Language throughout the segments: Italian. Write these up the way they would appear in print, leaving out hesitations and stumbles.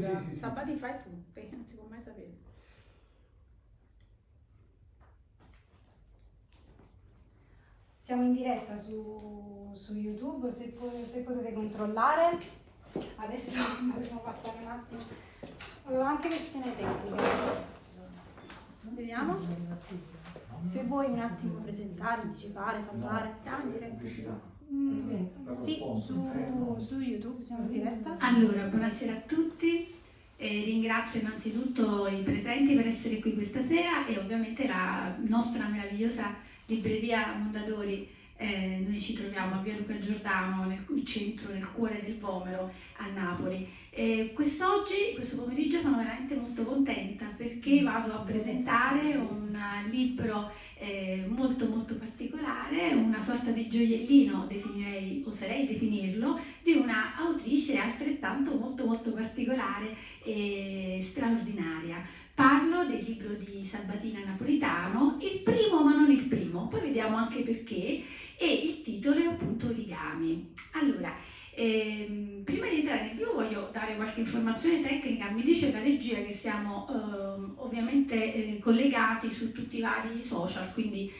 Sì. Sabati fai tu, perché non si può mai sapere. Siamo in diretta su YouTube, se potete controllare. Adesso dovremo passare un attimo. Avevo anche versione tecnica. Vediamo. Se vuoi un attimo presentare, anticipare, salvare. Siamo in diretta. Sì, su YouTube siamo in diretta. Allora, buonasera a tutti. Ringrazio innanzitutto i presenti per essere qui questa sera e ovviamente la nostra meravigliosa libreria Mondadori. Noi ci troviamo a Via Luca Giordano, nel centro, nel cuore del Vomero, a Napoli. Questo pomeriggio sono veramente molto contenta perché vado a presentare un libro molto molto particolare, una sorta di gioiellino, oserei definirlo, di una autrice altrettanto molto molto particolare e straordinaria. Parlo del libro di Sabatina Napolitano, il primo ma non il primo, poi vediamo anche perché, e il titolo è appunto Origami. Allora, prima di entrare nel video voglio dare qualche informazione tecnica. Mi dice la regia che siamo ovviamente collegati su tutti i vari social, quindi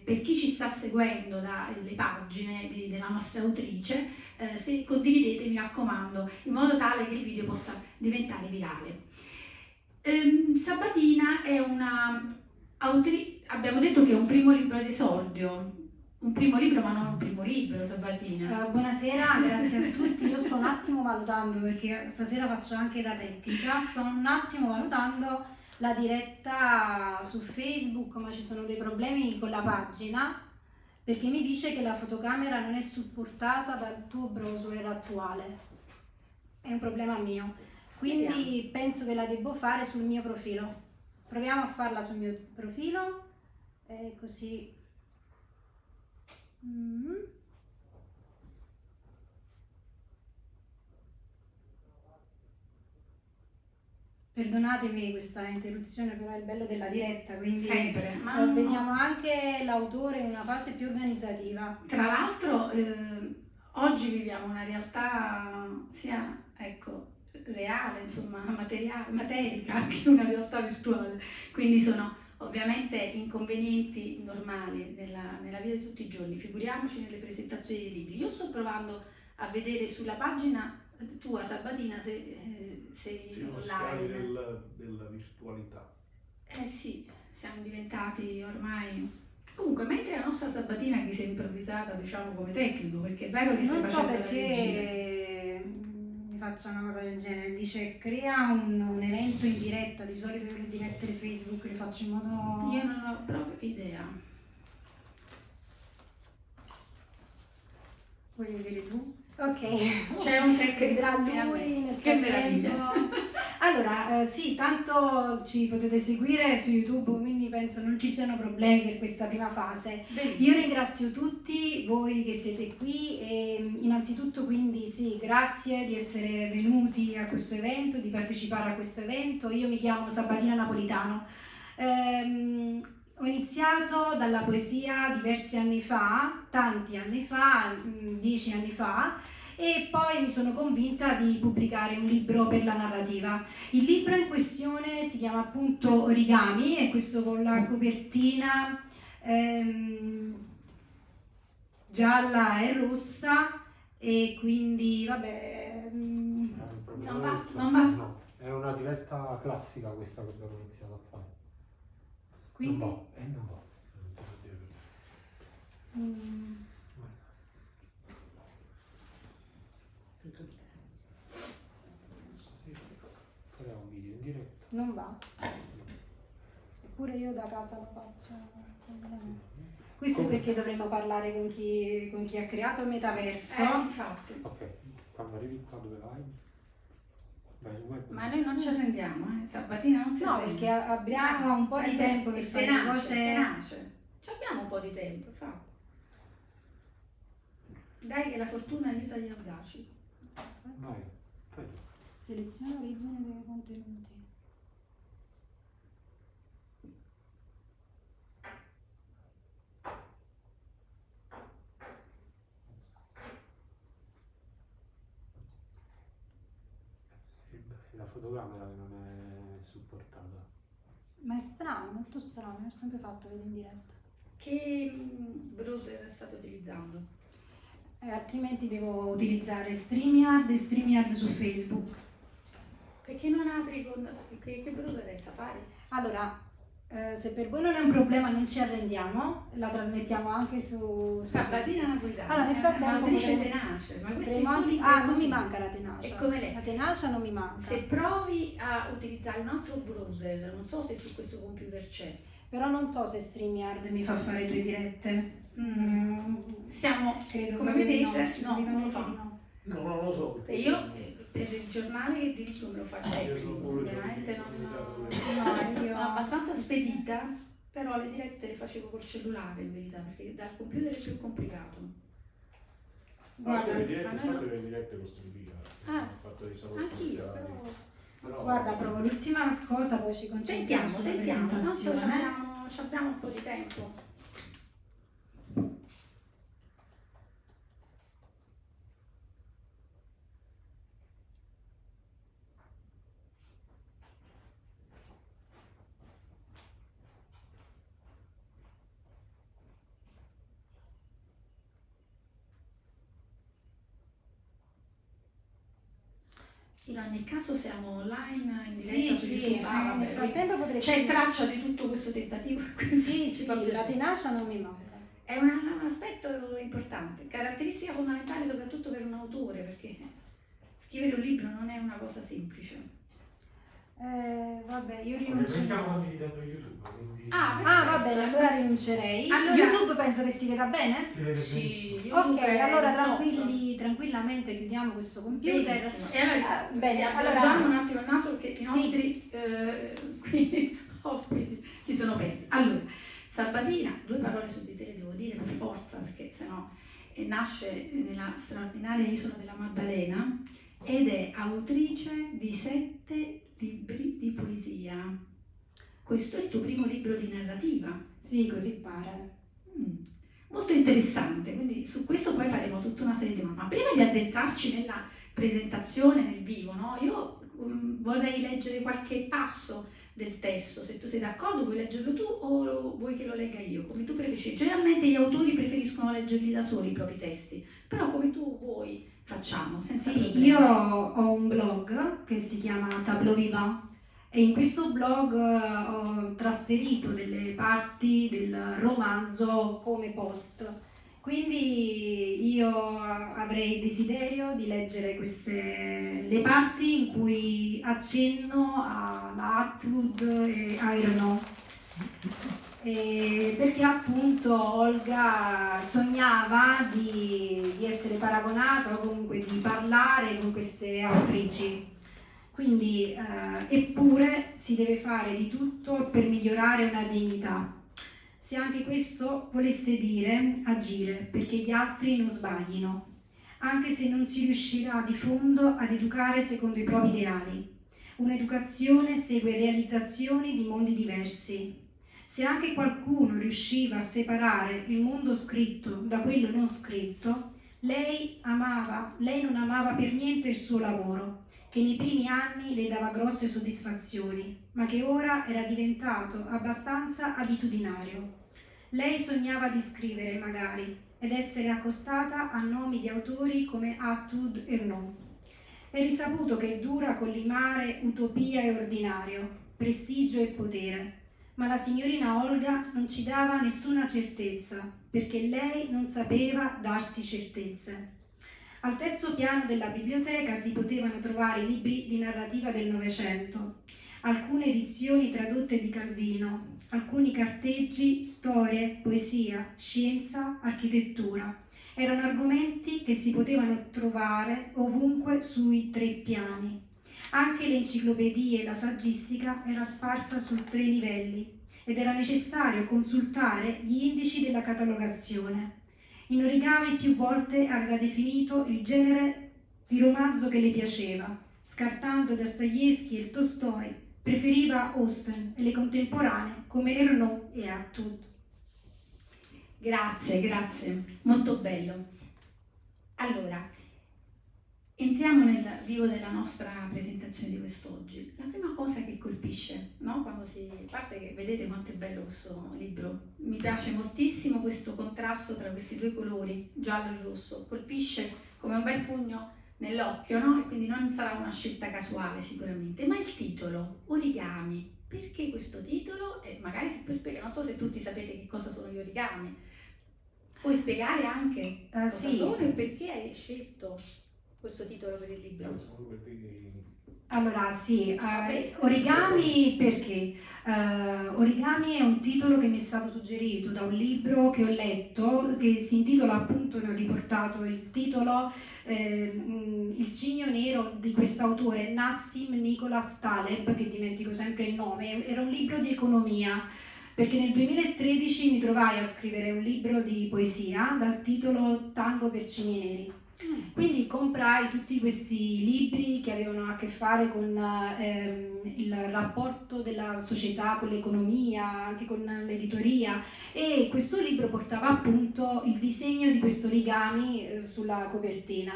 per chi ci sta seguendo dalle pagine della nostra autrice, se condividete mi raccomando, in modo tale che il video possa diventare virale. Sabatina è una autrice, abbiamo detto che è un primo libro d'esordio. Un primo libro ma non un primo libro, Sabatina. Buonasera, grazie a tutti. Io sto un attimo valutando, perché stasera faccio anche da tecnica, sto un attimo valutando la diretta su Facebook, ma ci sono dei problemi con la pagina, perché mi dice che la fotocamera non è supportata dal tuo browser attuale. È un problema mio, quindi penso che la devo fare sul mio profilo. Proviamo a farla sul mio profilo, così. Perdonatemi questa interruzione, però è il bello della diretta, quindi sempre, vediamo anche l'autore in una fase più organizzativa. Tra l'altro oggi viviamo una realtà sia reale, insomma materica, che una realtà virtuale, quindi sono ovviamente inconvenienti normali nella vita di tutti i giorni, figuriamoci nelle presentazioni dei libri. Io sto provando a vedere sulla pagina tua, Sabatina, se sei online. Della virtualità. Sì, siamo diventati ormai... Comunque, mentre la nostra Sabatina che si è improvvisata, diciamo, come tecnico, perché è vero che non stai so facendo la regia. Perché mi faccia una cosa del genere, dice crea un evento in diretta, di solito io di mettere Facebook, li faccio in modo... Io non ho proprio idea. Vuoi vedere tu? Ok, C'è un tecnico. vedrà lui nel Che frattempo. meraviglia. Allora, sì, tanto ci potete seguire su YouTube, quindi penso non ci siano problemi per questa prima fase. Benissimo. Io ringrazio tutti voi che siete qui e innanzitutto quindi sì, grazie di essere venuti a questo evento, di partecipare a questo evento. Io mi chiamo Sabatina Napolitano. Ho iniziato dalla poesia diversi anni fa, tanti anni fa, 10 anni fa, e poi mi sono convinta di pubblicare un libro per la narrativa. Il libro in questione si chiama appunto Origami, e questo con la copertina gialla e rossa, e quindi vabbè... Non va. No, è una diretta classica questa che abbiamo iniziato a fare. Quindi? Non va. Non va. Faremo un video in diretta. Non va. Eppure io da casa lo faccio. Questo è perché dovremmo parlare con chi ha creato il metaverso. Infatti. Ok, quando arrivi qua dove vai? Vai su web. Ma noi non ci arrendiamo, Sabatina non si No, arrende. perché abbiamo un po' di tempo per fare le cose. Tenace. Ci abbiamo un po' di tempo, infatti. Dai che la fortuna aiuta gli audaci. Vai, fai. Seleziona origine dei contenuti. la fotocamera che non è supportata. Ma è strano, molto strano, ho sempre fatto vedere in diretta. Che browser state utilizzando? Altrimenti devo utilizzare StreamYard e StreamYard su Facebook. Perché non apri con... Che browser è? Safari? Allora, se per voi non è un problema non ci arrendiamo, la trasmettiamo anche su Sabatina Napolitana. Allora, nel frattempo un'autrice potremmo- tenace, ma questi potremmo anche- studi Ah, non così. mi manca la tenacia. È come lei. La tenacia non mi manca. Se provi a utilizzare un altro browser, non so se su questo computer c'è. Però non so se StreamYard mi fa fare 2 dirette. Siamo, Credo come proprio di vedete, no, non lo vivamente fa. di no. No, non lo so. E io per il giornale che dirigo me lo fa il Io sono tecnico, pure veramente servizio non... militare. No, io Sono abbastanza spedita, però le dirette le facevo col cellulare in verità, perché dal computer è più complicato. Guarda, le dirette, a me infatti no. le dirette con Streamyard. Ah, Ho fatto dei saluti anch'io, ufficiali. Però- guarda, provo l'ultima cosa, poi ci concentriamo sulla tentiamo, tanto presentazione. abbiamo un po' di tempo. In ogni caso siamo online, in diretta Sì, su sì, YouTube. Ah, vabbè, nel frattempo potresti... c'è traccia di tutto questo tentativo. e quindi Sì, si sì, fa la piacere. tenacia non mi manca. È un aspetto importante, caratteristica fondamentale soprattutto per un autore, perché scrivere un libro non è una cosa semplice. Vabbè, io Noi rinuncio. stiamo condividendo YouTube, quindi Ah, Ah, va bene, allora rinuncerei. Allora- YouTube penso che si veda bene? si vede Sì, benissimo. Ok, YouTube è allora top. tranquillamente chiudiamo questo computer. Benissimo. E allora, Bene, allora allora un attimo il naso perché i nostri qui, ospiti si sono persi. Allora, Sabatina, 2 parole su di te le devo dire per forza, perché sennò nasce nella straordinaria isola della Maddalena ed è autrice di 7 libri di poesia. Questo è il tuo primo libro di narrativa. sì, così pare. Molto interessante, quindi su questo poi faremo tutta una serie di domande. Ma prima di addentrarci nella presentazione, nel vivo, no? Io vorrei leggere qualche passo del testo, se tu sei d'accordo vuoi leggerlo tu o vuoi che lo legga io, come tu preferisci. Generalmente gli autori preferiscono leggerli da soli i propri testi, però come tu vuoi facciamo, senza Sì, problemi. io ho un blog che si chiama Tableau Vivant e in questo blog ho trasferito delle parti del romanzo come post. Quindi io avrei desiderio di leggere le parti in cui accenno a Atwood e a Renaud. Perché appunto Olga sognava di essere paragonata o comunque di parlare con queste autrici. Quindi, eppure si deve fare di tutto per migliorare una dignità. Se anche questo volesse dire agire perché gli altri non sbaglino, anche se non si riuscirà di fondo ad educare secondo i propri ideali. Un'educazione segue realizzazioni di mondi diversi. Se anche qualcuno riusciva a separare il mondo scritto da quello non scritto, lei non amava per niente il suo lavoro, che nei primi anni le dava grosse soddisfazioni, ma che ora era diventato abbastanza abitudinario. Lei sognava di scrivere, magari, ed essere accostata a nomi di autori come Atwood e Renaud. È risaputo che dura collimare utopia e ordinario, prestigio e potere, ma la signorina Olga non ci dava nessuna certezza, perché lei non sapeva darsi certezze. Al terzo piano della biblioteca si potevano trovare libri di narrativa del Novecento, alcune edizioni tradotte di Calvino, alcuni carteggi, storie, poesia, scienza, architettura. Erano argomenti che si potevano trovare ovunque sui 3 piani. Anche le enciclopedie e la saggistica era sparsa su 3 livelli ed era necessario consultare gli indici della catalogazione. In origami più volte aveva definito il genere di romanzo che le piaceva, scartando Dostoevskij e Tolstoi, preferiva Austen e le contemporanee come Renaud e Atwood. Grazie, molto bello. Allora, entriamo nel vivo della nostra presentazione di quest'oggi. La prima cosa che colpisce, no? Quando si parte, che vedete quanto è bello questo libro, mi piace moltissimo questo contrasto tra questi due colori, giallo e rosso, colpisce come un bel pugno nell'occhio, no? E quindi non sarà una scelta casuale sicuramente, ma il titolo, Origami. Perché questo titolo? E magari si può spiegare, non so se tutti sapete che cosa sono gli origami, puoi spiegare anche cosa sì. sono e perché hai scelto questo titolo per il libro? Sono quelli Allora sì, Origami perché? Origami è un titolo che mi è stato suggerito da un libro che ho letto che si intitola, appunto, ne ho riportato il titolo, Il cigno nero di quest'autore Nassim Nicholas Taleb, che dimentico sempre il nome. Era un libro di economia, perché nel 2013 mi trovai a scrivere un libro di poesia dal titolo Tango per cigni neri. Quindi comprai tutti questi libri che avevano a che fare con il rapporto della società con l'economia, anche con l'editoria, e questo libro portava appunto il disegno di questo origami sulla copertina.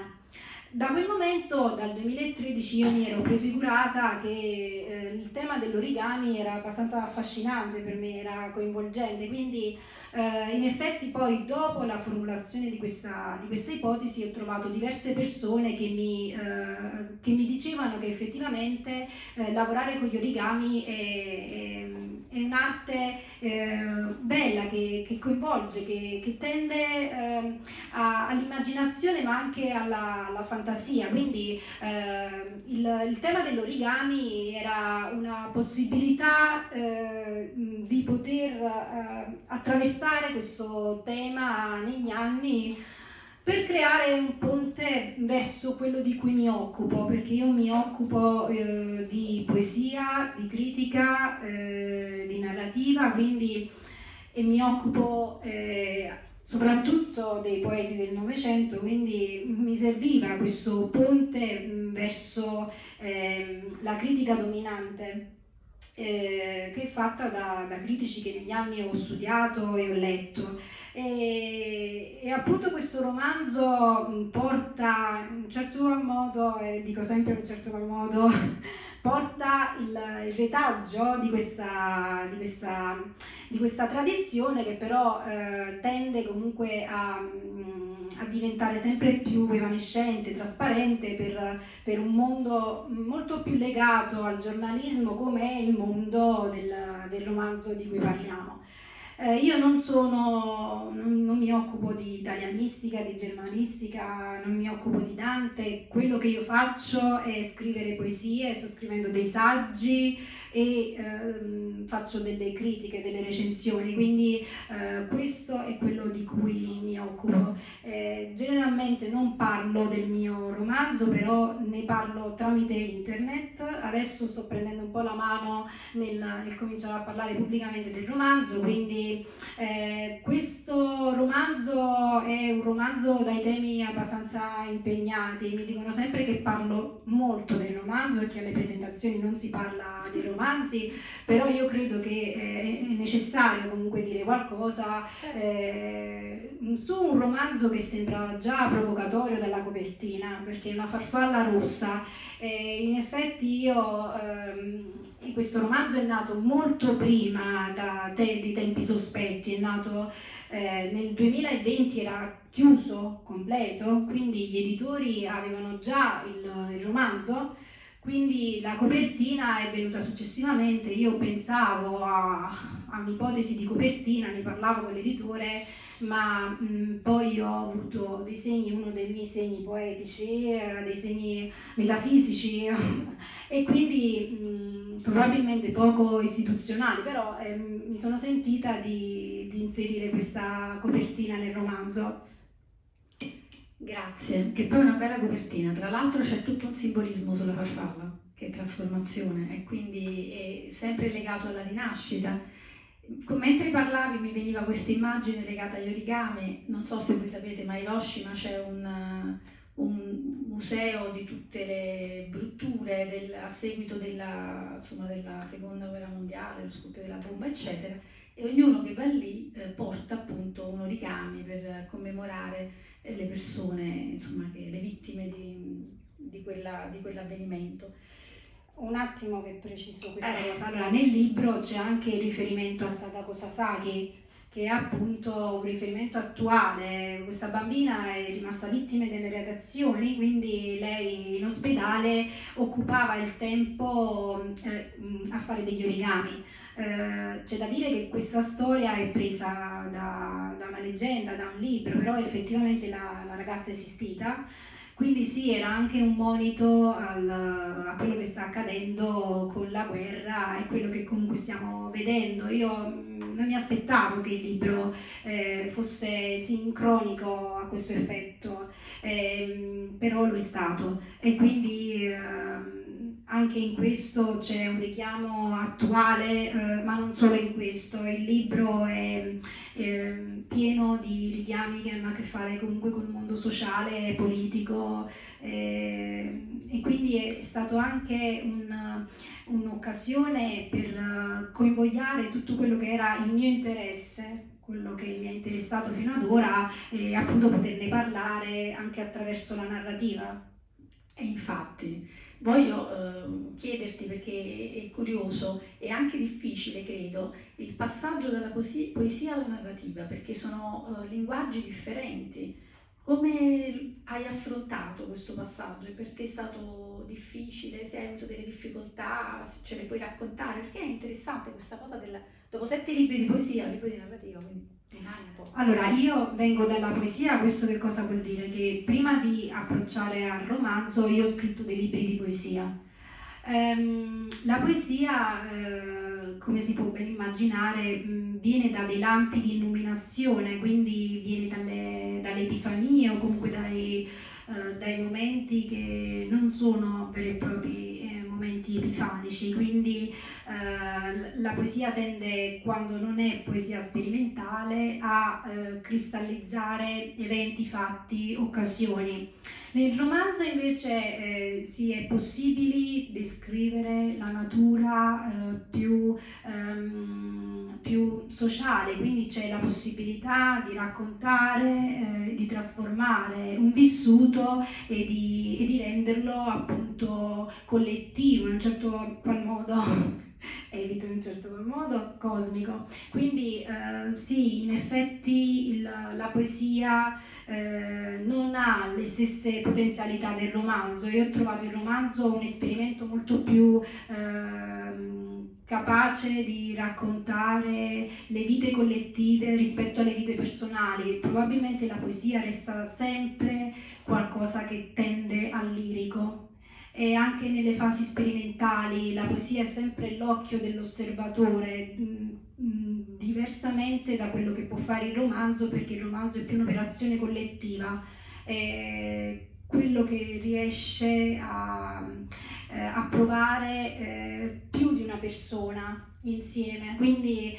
Da quel momento, dal 2013, io mi ero prefigurata che il tema dell'origami era abbastanza affascinante per me, era coinvolgente, quindi in effetti poi dopo la formulazione di questa ipotesi ho trovato diverse persone che mi dicevano che effettivamente lavorare con gli origami è un'arte bella, che coinvolge, che tende all'immaginazione ma anche alla fantasia, quindi il tema dell'origami era una possibilità di poter attraversare questo tema negli anni per creare un ponte verso quello di cui mi occupo, perché io mi occupo di poesia, di critica, di narrativa, quindi, e mi occupo soprattutto dei poeti del Novecento, quindi mi serviva questo ponte verso la critica dominante, che è fatta da critici che negli anni ho studiato e ho letto. E appunto questo romanzo porta in un certo qual modo, e dico sempre in un certo qual modo, porta il retaggio di questa tradizione, che però tende comunque a diventare sempre più evanescente, trasparente per un mondo molto più legato al giornalismo, come è il mondo del romanzo di cui parliamo. Io non mi occupo di italianistica, di germanistica, non mi occupo di Dante. Quello che io faccio è scrivere poesie, sto scrivendo dei saggi e faccio delle critiche, delle recensioni, quindi questo è quello di cui mi occupo. Generalmente non parlo del mio romanzo, però ne parlo tramite internet. Adesso sto prendendo un po' la mano nel cominciare a parlare pubblicamente del romanzo, quindi questo romanzo è un romanzo dai temi abbastanza impegnati. Mi dicono sempre che parlo molto del romanzo e che alle presentazioni non si parla dei romanzi, però io credo che è necessario comunque dire qualcosa su un romanzo che sembra già provocatorio dalla copertina, perché è una farfalla rossa. In effetti io questo romanzo è nato molto prima di Tempi Sospetti, è nato nel 2020, era chiuso, completo, quindi gli editori avevano già il romanzo, quindi la copertina è venuta successivamente. Io pensavo a un'ipotesi di copertina, ne parlavo con l'editore, ma poi ho avuto dei segni, uno dei miei segni poetici, dei segni metafisici e quindi probabilmente poco istituzionali, però mi sono sentita di inserire questa copertina nel romanzo. Grazie, che poi è una bella copertina, tra l'altro c'è tutto un simbolismo sulla farfalla, che è trasformazione, e quindi è sempre legato alla rinascita. Mentre parlavi mi veniva questa immagine legata agli origami. Non so se voi sapete, ma a Hiroshima c'è un museo di tutte le brutture a seguito della seconda guerra mondiale, lo scoppio della bomba eccetera, e ognuno che va lì porta appunto un origami per commemorare le persone, insomma, le vittime di quell'avvenimento. Un attimo che preciso questa cosa. Allora, nel libro c'è anche il riferimento a Sadako Sasaki, che è appunto un riferimento attuale. Questa bambina è rimasta vittima delle radiazioni, quindi lei in ospedale occupava il tempo a fare degli origami. C'è da dire che questa storia è presa da una leggenda, da un libro, però effettivamente la ragazza è esistita. Quindi sì, era anche un monito a quello che sta accadendo con la guerra e quello che comunque stiamo vedendo. Io non mi aspettavo che il libro fosse sincronico a questo effetto, però lo è stato, e quindi anche in questo c'è un richiamo attuale, ma non solo in questo. Il libro è pieno di richiami che hanno a che fare comunque con il mondo sociale e politico, e quindi è stato anche un'occasione per convogliare tutto quello che era il mio interesse, quello che mi ha interessato fino ad ora, e appunto poterne parlare anche attraverso la narrativa. E infatti voglio chiederti, perché è curioso e anche difficile, credo, il passaggio dalla poesia alla narrativa, perché sono linguaggi differenti. Come hai affrontato questo passaggio? Per te è stato difficile? Se hai avuto delle difficoltà, se ce le puoi raccontare? Perché è interessante questa cosa dopo 7 libri di poesia, libri di narrativa, quindi rimane un po'. Allora, io vengo dalla poesia. Questo che cosa vuol dire? Che prima di approcciare al romanzo io ho scritto dei libri di poesia. La poesia, come si può ben immaginare, viene da dei lampi di illuminazione, quindi viene dalle epifanie o comunque dai momenti che non sono veri e propri momenti epifanici. Quindi la poesia tende, quando non è poesia sperimentale, a cristallizzare eventi, fatti, occasioni. Nel romanzo invece sì, è possibile descrivere la natura più sociale, quindi c'è la possibilità di raccontare, di trasformare un vissuto e di renderlo appunto collettivo, in un certo qual modo. Evito in un certo qual modo, cosmico. Quindi sì, in effetti la poesia non ha le stesse potenzialità del romanzo. Io ho trovato il romanzo un esperimento molto più capace di raccontare le vite collettive rispetto alle vite personali. Probabilmente la poesia resta sempre qualcosa che tende al lirico. E anche nelle fasi sperimentali la poesia è sempre l'occhio dell'osservatore, diversamente da quello che può fare il romanzo, perché il romanzo è più un'operazione collettiva, quello che riesce a provare più di una persona insieme. Quindi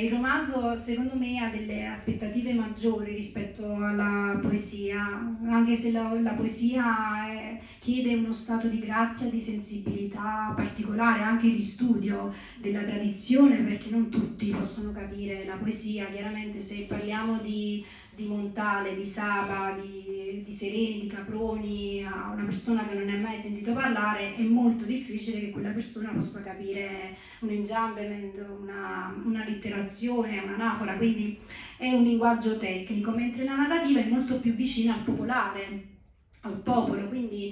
il romanzo secondo me ha delle aspettative maggiori rispetto alla poesia, anche se la poesia chiede uno stato di grazia, di sensibilità particolare, anche di studio della tradizione, perché non tutti possono capire la poesia. Chiaramente se parliamo di Montale, di Saba, di Sereni, di Caproni, a una persona che non ne ha mai sentito parlare, è molto difficile che quella persona possa capire un enjambment, una litterazione, un'anafora. Quindi è un linguaggio tecnico, mentre la narrativa è molto più vicina al popolare, al popolo, quindi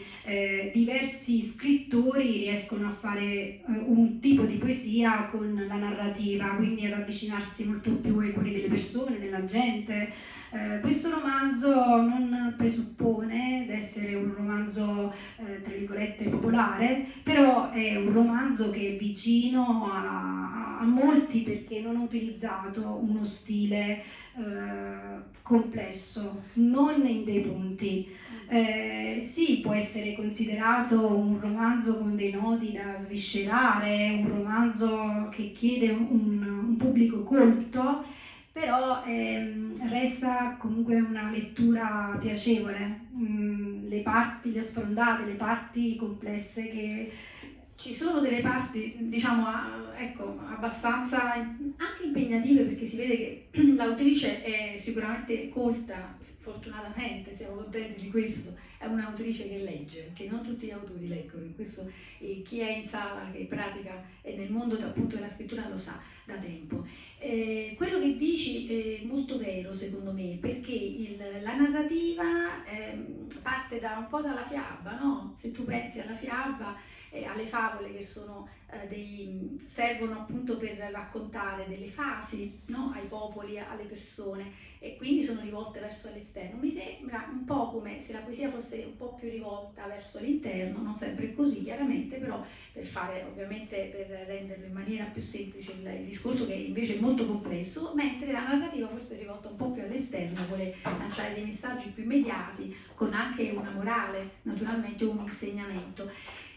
diversi scrittori riescono a fare un tipo di poesia con la narrativa, quindi ad avvicinarsi molto più ai cuori delle persone, della gente. Questo romanzo non presuppone di essere un romanzo tra virgolette popolare, però è un romanzo che è vicino a molti, perché non ho utilizzato uno stile complesso, non in dei punti. Sì, può essere considerato un romanzo con dei nodi da sviscerare, un romanzo che chiede un pubblico colto, però resta comunque una lettura piacevole. Le parti, le sfrondate, le parti complesse che... Ci sono delle parti, diciamo, abbastanza anche impegnative, perché si vede che l'autrice è sicuramente colta, fortunatamente, siamo contenti di questo, è un'autrice che legge, perché non tutti gli autori leggono, in questo chi è in sala, che pratica e nel mondo appunto della scrittura lo sa da tempo. Quello che dici è molto vero secondo me, perché la narrativa parte un po' dalla fiaba, no? Se tu pensi alla fiaba, alle favole che sono servono appunto per raccontare delle fasi, no? Ai popoli, alle persone, e quindi sono rivolte verso l'esterno. Mi sembra un po' come se la poesia fosse un po' più rivolta verso l'interno, non sempre così chiaramente, però per renderlo in maniera più semplice il discorso, che invece è molto complesso, mentre la narrativa forse è rivolta un po' più all'esterno, vuole lanciare dei messaggi più immediati, con anche una morale, naturalmente un insegnamento.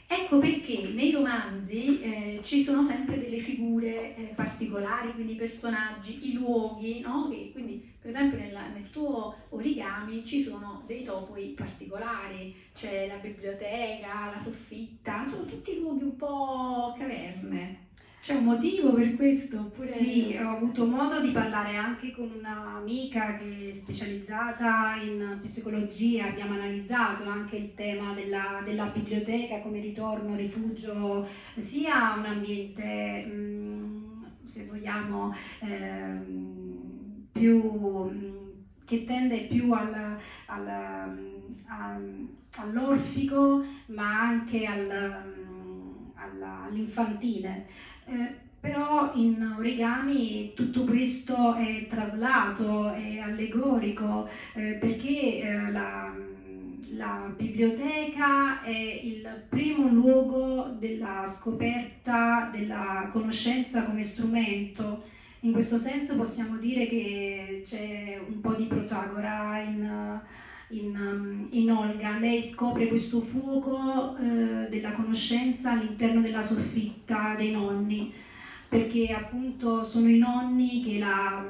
Ecco perché nei romanzi ci sono sempre delle figure particolari, quindi i personaggi, i luoghi, no? Quindi per esempio nel tuo origami ci sono dei topoi particolari, c'è la biblioteca, la soffitta, sono tutti luoghi un po' caverne. C'è un motivo per questo? Oppure... Sì, ho avuto modo di parlare anche con un'amica che è specializzata in psicologia, abbiamo analizzato anche il tema della biblioteca come ritorno, rifugio, sia un ambiente, se vogliamo, che tende più all'orfico, ma anche all'infantile. Però in Origami tutto questo è traslato, è allegorico, perché la biblioteca è il primo luogo della scoperta della conoscenza come strumento. In questo senso possiamo dire che c'è un po' di Protagora in Olga. Lei scopre questo fuoco della conoscenza all'interno della soffitta dei nonni, perché appunto sono i nonni che la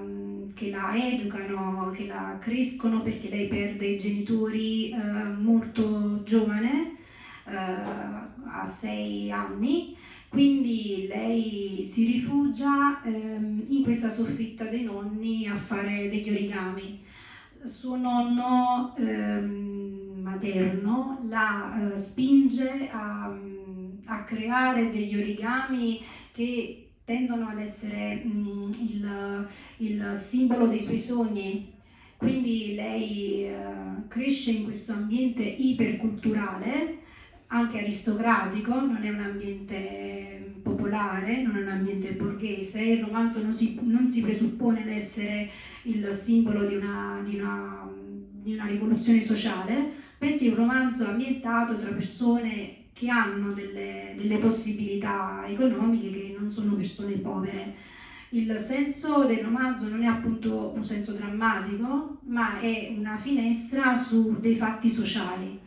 educano, che la crescono, perché lei perde i genitori molto giovane, a 6 anni, quindi lei si rifugia in questa soffitta dei nonni a fare degli origami. Suo nonno materno la spinge a creare degli origami che tendono ad essere il simbolo dei suoi sogni. Quindi lei cresce in questo ambiente iperculturale, anche aristocratico, non è un ambiente popolare, non è un ambiente borghese. Il romanzo non si presuppone di essere il simbolo di una rivoluzione sociale, bensì un romanzo ambientato tra persone che hanno delle possibilità economiche, che non sono persone povere. Il senso del romanzo non è appunto un senso drammatico, ma è una finestra su dei fatti sociali.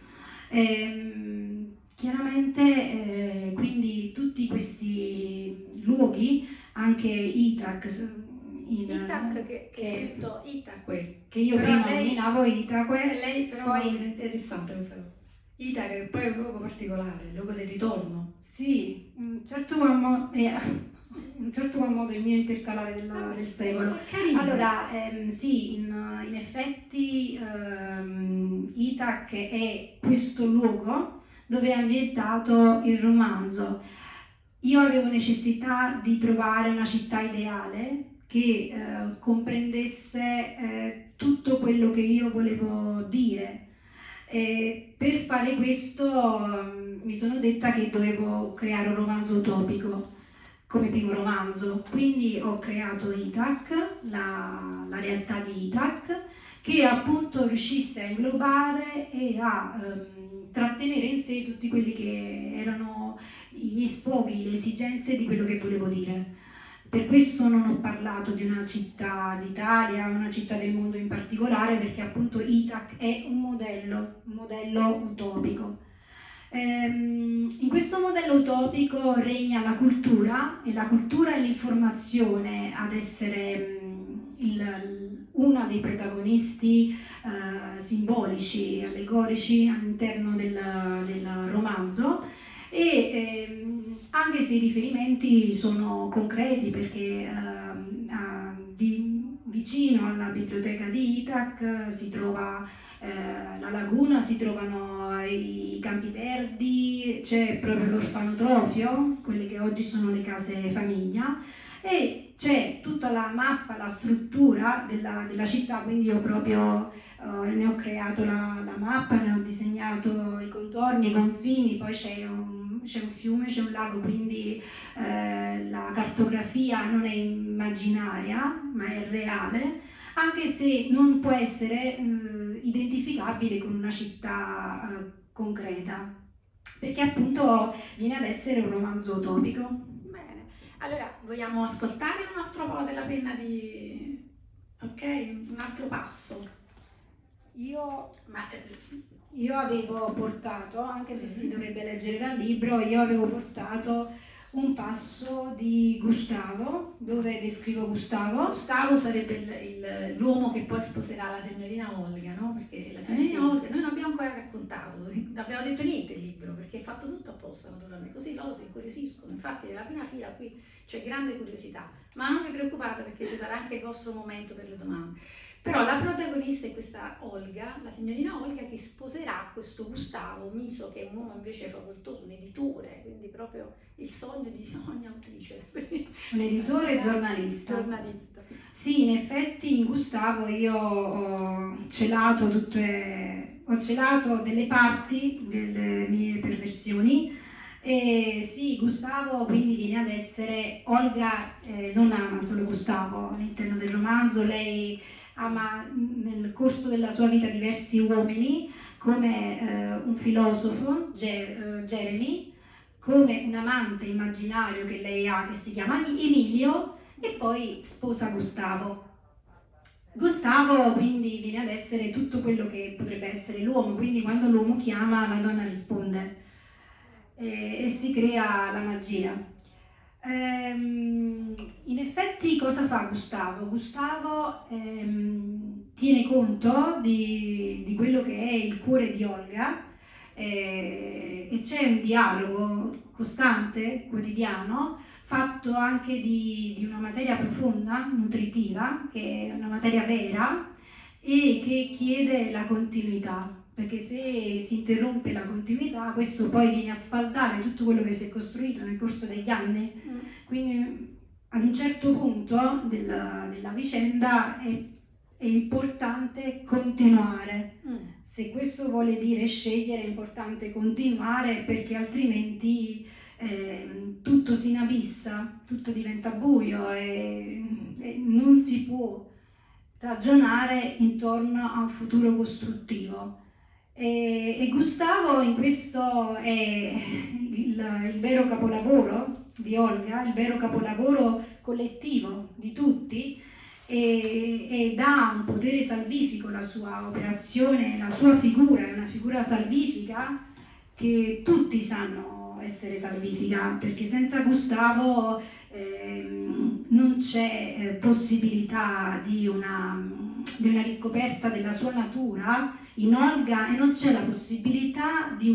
Chiaramente quindi tutti questi luoghi, anche Itac, che è scritto Itaque, che io però prima lei, nominavo Itaque, lei però poi è interessante questa cosa. Itaque, che poi è un luogo particolare, il luogo del ritorno. sì, un certo qual modo il mio intercalare del secolo. Carino. Allora, sì, in effetti Itac è questo luogo dove è ambientato il romanzo. Io avevo necessità di trovare una città ideale che comprendesse tutto quello che io volevo dire. E per fare questo mi sono detta che dovevo creare un romanzo utopico come primo romanzo, quindi ho creato Itac, la realtà di Itac, che appunto riuscisse a inglobare e a trattenere in sé tutti quelli che erano i miei sfoghi, le esigenze di quello che volevo dire. Per questo non ho parlato di una città d'Italia, una città del mondo in particolare, perché appunto Itac è un modello utopico. In questo modello utopico regna la cultura, e la cultura è l'informazione ad essere una dei protagonisti simbolici, allegorici all'interno del romanzo, e anche se i riferimenti sono concreti, perché vi vicino alla biblioteca di Itac si trova la laguna, si trovano i campi verdi, c'è proprio l'orfanotrofio, quelle che oggi sono le case famiglia, e c'è tutta la mappa, la struttura della città, quindi io proprio ne ho creato la mappa, ne ho disegnato i contorni, i confini, poi c'è un fiume, c'è un lago, quindi la cartografia non è immaginaria, ma è reale, anche se non può essere identificabile con una città concreta, perché appunto viene ad essere un romanzo utopico. Bene, allora vogliamo ascoltare un altro po' della penna di... ok? Un altro passo. Io avevo portato, anche se si dovrebbe leggere dal libro, io avevo portato un passo di Gustavo, dove descrivo Gustavo. Gustavo sarebbe l'uomo che poi sposerà la signorina Olga, no? Perché la signorina sì. Olga, noi non abbiamo ancora raccontato, non abbiamo detto niente il libro, perché è fatto tutto apposta naturalmente, così loro si incuriosiscono, infatti nella prima fila qui c'è grande curiosità, ma non vi preoccupate perché ci sarà anche il vostro momento per le domande. Però la protagonista è questa Olga, la signorina Olga, che sposerà questo Gustavo Miso, che è un uomo invece facoltoso, un editore, quindi proprio il sogno di ogni autrice. Un editore giornalista. Sì, in effetti in Gustavo io ho celato delle parti delle mie perversioni. E sì, Gustavo quindi viene ad essere, Olga non ama solo Gustavo all'interno del romanzo, lei ama nel corso della sua vita diversi uomini, come un filosofo, Jeremy, come un amante immaginario che lei ha, che si chiama Emilio, e poi sposa Gustavo. Gustavo quindi viene ad essere tutto quello che potrebbe essere l'uomo, quindi quando l'uomo chiama la donna risponde e si crea la magia. In effetti cosa fa Gustavo? Gustavo tiene conto di quello che è il cuore di Olga e c'è un dialogo costante, quotidiano, fatto anche di una materia profonda, nutritiva, che è una materia vera e che chiede la continuità, perché se si interrompe la continuità questo poi viene a sfaldare tutto quello che si è costruito nel corso degli anni. Quindi ad un certo punto della vicenda è importante continuare. Se questo vuole dire scegliere, è importante continuare, perché altrimenti tutto si inabissa, tutto diventa buio e non si può ragionare intorno a un futuro costruttivo. E Gustavo in questo è il vero capolavoro di Olga, il vero capolavoro collettivo di tutti, e dà un potere salvifico la sua operazione, la sua figura è una figura salvifica che tutti sanno essere salvifica, perché senza Gustavo non c'è possibilità di una riscoperta della sua natura in Olga, e non c'è la possibilità di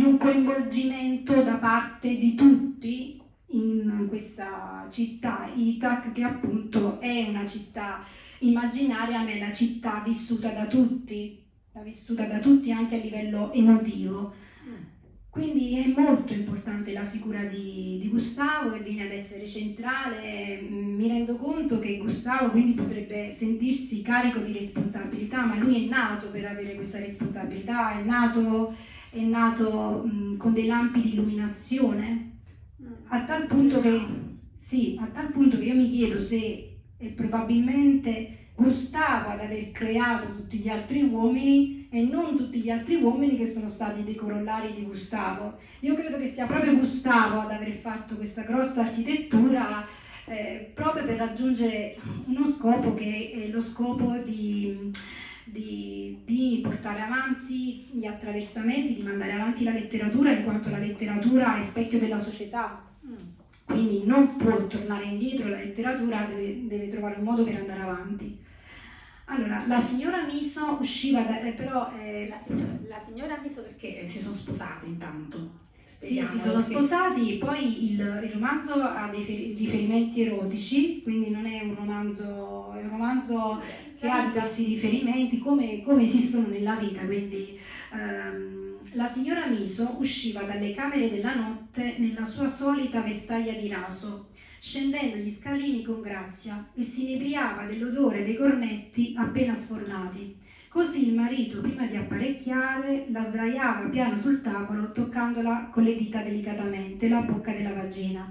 un coinvolgimento da parte di tutti in questa città Itac, che appunto è una città immaginaria, ma è la città vissuta da tutti anche a livello emotivo. Quindi è molto importante la figura di Gustavo e viene ad essere centrale. Mi rendo conto che Gustavo quindi potrebbe sentirsi carico di responsabilità, ma lui è nato per avere questa responsabilità, è nato con dei lampi di illuminazione, a tal punto che io mi chiedo se è probabilmente Gustavo ad aver creato tutti gli altri uomini e non tutti gli altri uomini che sono stati dei corollari di Gustavo. Io credo che sia proprio Gustavo ad aver fatto questa grossa architettura proprio per raggiungere uno scopo, che è lo scopo di portare avanti gli attraversamenti, di mandare avanti la letteratura, in quanto la letteratura è specchio della società. Quindi non può tornare indietro, la letteratura deve trovare un modo per andare avanti. Allora, la signora Miso usciva da... La signora Miso perché si sono sposate intanto? Sì, Speriamo, si sono sì. sposati, poi il romanzo ha dei riferimenti erotici, quindi non è un romanzo, è un romanzo che ha questi riferimenti come esistono nella vita, quindi la signora Miso usciva dalle camere della notte nella sua solita vestaglia di raso, scendendo gli scalini con grazia e si inebriava dell'odore dei cornetti appena sfornati. Così il marito, prima di apparecchiare, la sdraiava piano sul tavolo, toccandola con le dita delicatamente la bocca della vagina.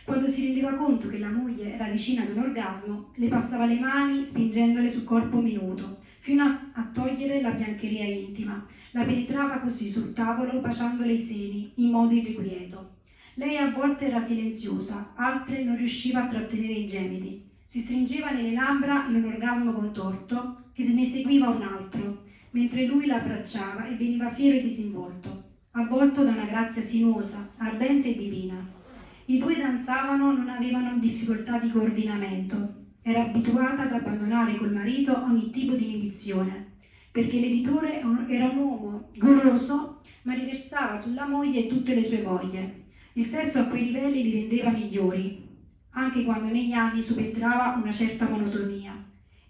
Quando si rendeva conto che la moglie era vicina ad un orgasmo, le passava le mani spingendole sul corpo minuto, fino a togliere la biancheria intima. La penetrava così sul tavolo, baciandole i seni, in modo irrequieto. Lei a volte era silenziosa, altre non riusciva a trattenere i gemiti. Si stringeva nelle labbra in un orgasmo contorto, che se ne seguiva un altro, mentre lui la abbracciava e veniva fiero e disinvolto, avvolto da una grazia sinuosa, ardente e divina. I due danzavano, non avevano difficoltà di coordinamento. Era abituata ad abbandonare col marito ogni tipo di inibizione, perché l'editore era un uomo goloso, ma riversava sulla moglie tutte le sue voglie. Il sesso a quei livelli li rendeva migliori, anche quando negli anni subentrava una certa monotonia.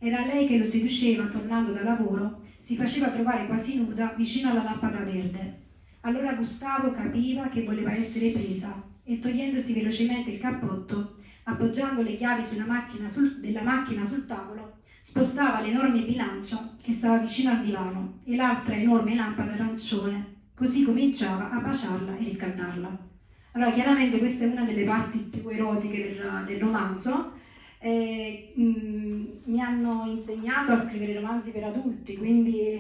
Era lei che lo seduceva tornando da lavoro, si faceva trovare quasi nuda vicino alla lampada verde. Allora Gustavo capiva che voleva essere presa e togliendosi velocemente il cappotto, appoggiando le chiavi della macchina sul tavolo, spostava l'enorme bilancia che stava vicino al divano e l'altra enorme lampada arancione, così cominciava a baciarla e riscaldarla. Allora, chiaramente questa è una delle parti più erotiche del romanzo. Mi hanno insegnato a scrivere romanzi per adulti, quindi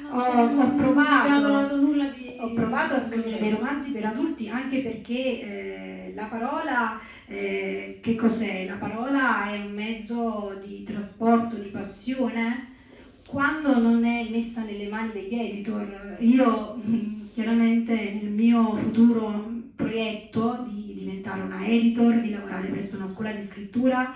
ho provato a scrivere dei romanzi per adulti, anche perché la parola, che cos'è? La parola è un mezzo di trasporto, di passione, quando non è messa nelle mani degli editor. Io chiaramente nel mio futuro progetto di diventare una editor, di lavorare presso una scuola di scrittura,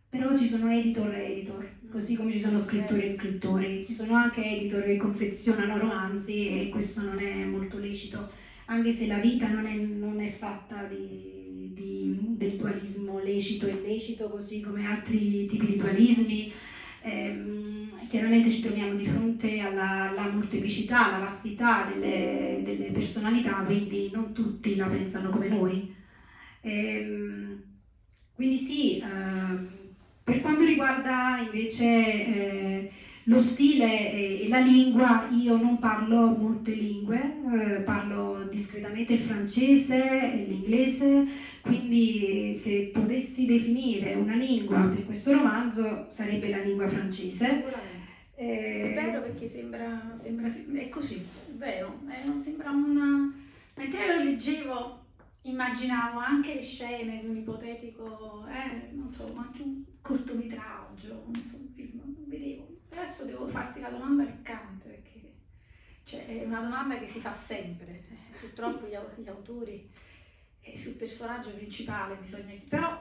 però ci sono editor e editor, così come ci sono scrittori e scrittori, ci sono anche editor che confezionano romanzi e questo non è molto lecito, anche se la vita non è fatta del dualismo lecito e illecito, così come altri tipi di dualismi. Chiaramente ci troviamo di fronte alla molteplicità, alla vastità delle personalità, quindi non tutti la pensano come noi. Quindi sì, per quanto riguarda invece lo stile e la lingua, io non parlo molte lingue, parlo discretamente il francese e l'inglese, quindi se potessi definire una lingua per questo romanzo sarebbe la lingua francese. Sicuramente. È vero, perché sembra è così, è vero, non sembra una... Mentre lo leggevo immaginavo anche le scene di un ipotetico, non so, anche un cortometraggio, non so, un film, non vedevo. Adesso devo farti la domanda piccante, perché cioè, è una domanda che si fa sempre, purtroppo gli autori sul personaggio principale bisogna... Però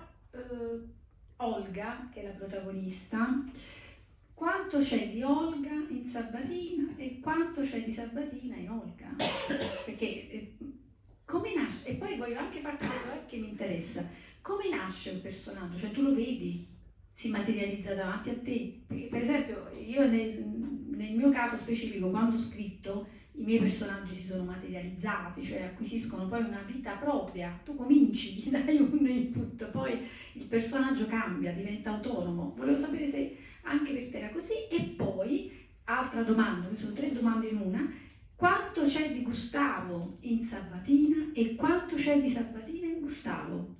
Olga, che è la protagonista, quanto c'è di Olga in Sabatina e quanto c'è di Sabatina in Olga? Perché come nasce? E poi voglio anche farti una cosa che mi interessa. Come nasce un personaggio? Cioè tu lo vedi, si materializza davanti a te? Perché per esempio io nel mio caso specifico, quando ho scritto, i miei personaggi si sono materializzati, cioè acquisiscono poi una vita propria. Tu cominci, gli dai un input, poi il personaggio cambia, diventa autonomo. Volevo sapere se anche per te era così. E poi, altra domanda, mi sono 3 domande in una: quanto c'è di Gustavo in Sabatina e quanto c'è di Sabatina in Gustavo?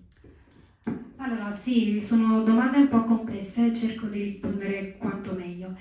Allora sì, sono domande un po' complesse, cerco di rispondere quanto meglio.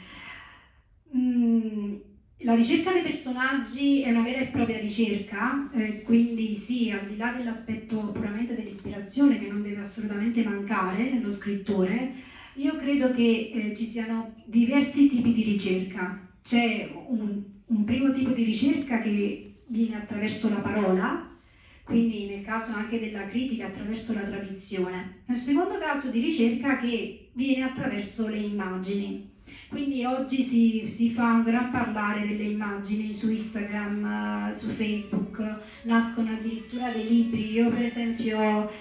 La ricerca dei personaggi è una vera e propria ricerca, quindi sì, al di là dell'aspetto puramente dell'ispirazione che non deve assolutamente mancare nello scrittore, io credo che ci siano diversi tipi di ricerca. C'è un primo tipo di ricerca che viene attraverso la parola, quindi nel caso anche della critica attraverso la tradizione, e un secondo caso di ricerca che viene attraverso le immagini. Quindi oggi si fa un gran parlare delle immagini su Instagram, su Facebook, nascono addirittura dei libri. Io per esempio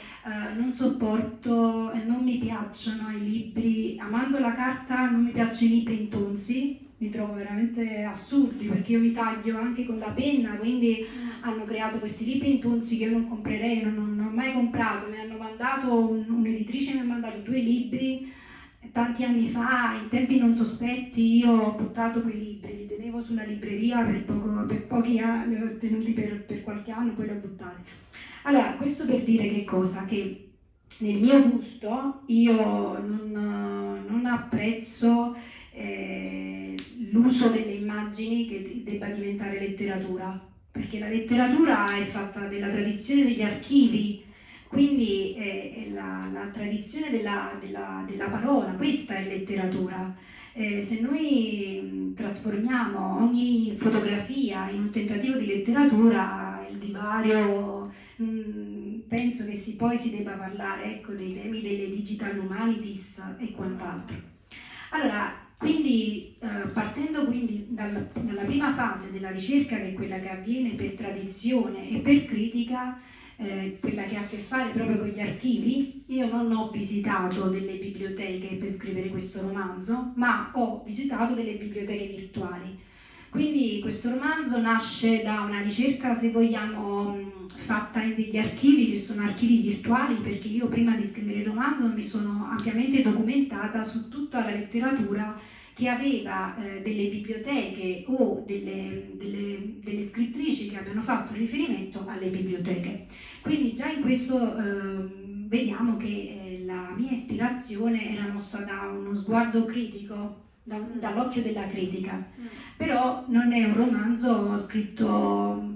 non sopporto e non mi piacciono i libri, amando la carta non mi piacciono i libri intonsi, mi trovo veramente assurdi perché io mi taglio anche con la penna, quindi hanno creato questi libri intonsi che io non comprerei, non ho mai comprato. Mi hanno mandato, un'editrice mi ha mandato 2 libri tanti anni fa, in tempi non sospetti. Io ho buttato quei libri, li tenevo sulla libreria per pochi anni, li ho tenuti per qualche anno, poi li ho buttati. Allora, questo per dire che cosa? Che nel mio gusto io non apprezzo l'uso delle immagini che debba diventare letteratura, perché la letteratura è fatta della tradizione degli archivi, quindi è la tradizione della parola, questa è letteratura. Se noi trasformiamo ogni fotografia in un tentativo di letteratura, il divario, penso che poi si debba parlare, ecco, dei temi delle digital humanities e quant'altro. Allora, quindi partendo quindi dalla prima fase della ricerca, che è quella che avviene per tradizione e per critica, quella che ha a che fare proprio con gli archivi, io non ho visitato delle biblioteche per scrivere questo romanzo, ma ho visitato delle biblioteche virtuali. Quindi questo romanzo nasce da una ricerca, se vogliamo, fatta in degli archivi che sono archivi virtuali, perché io prima di scrivere il romanzo mi sono ampiamente documentata su tutta la letteratura che aveva delle biblioteche o delle scrittrici che abbiano fatto riferimento alle biblioteche. Quindi già in questo vediamo che la mia ispirazione era mossa da uno sguardo critico, dall'occhio della critica. Però non è un romanzo scritto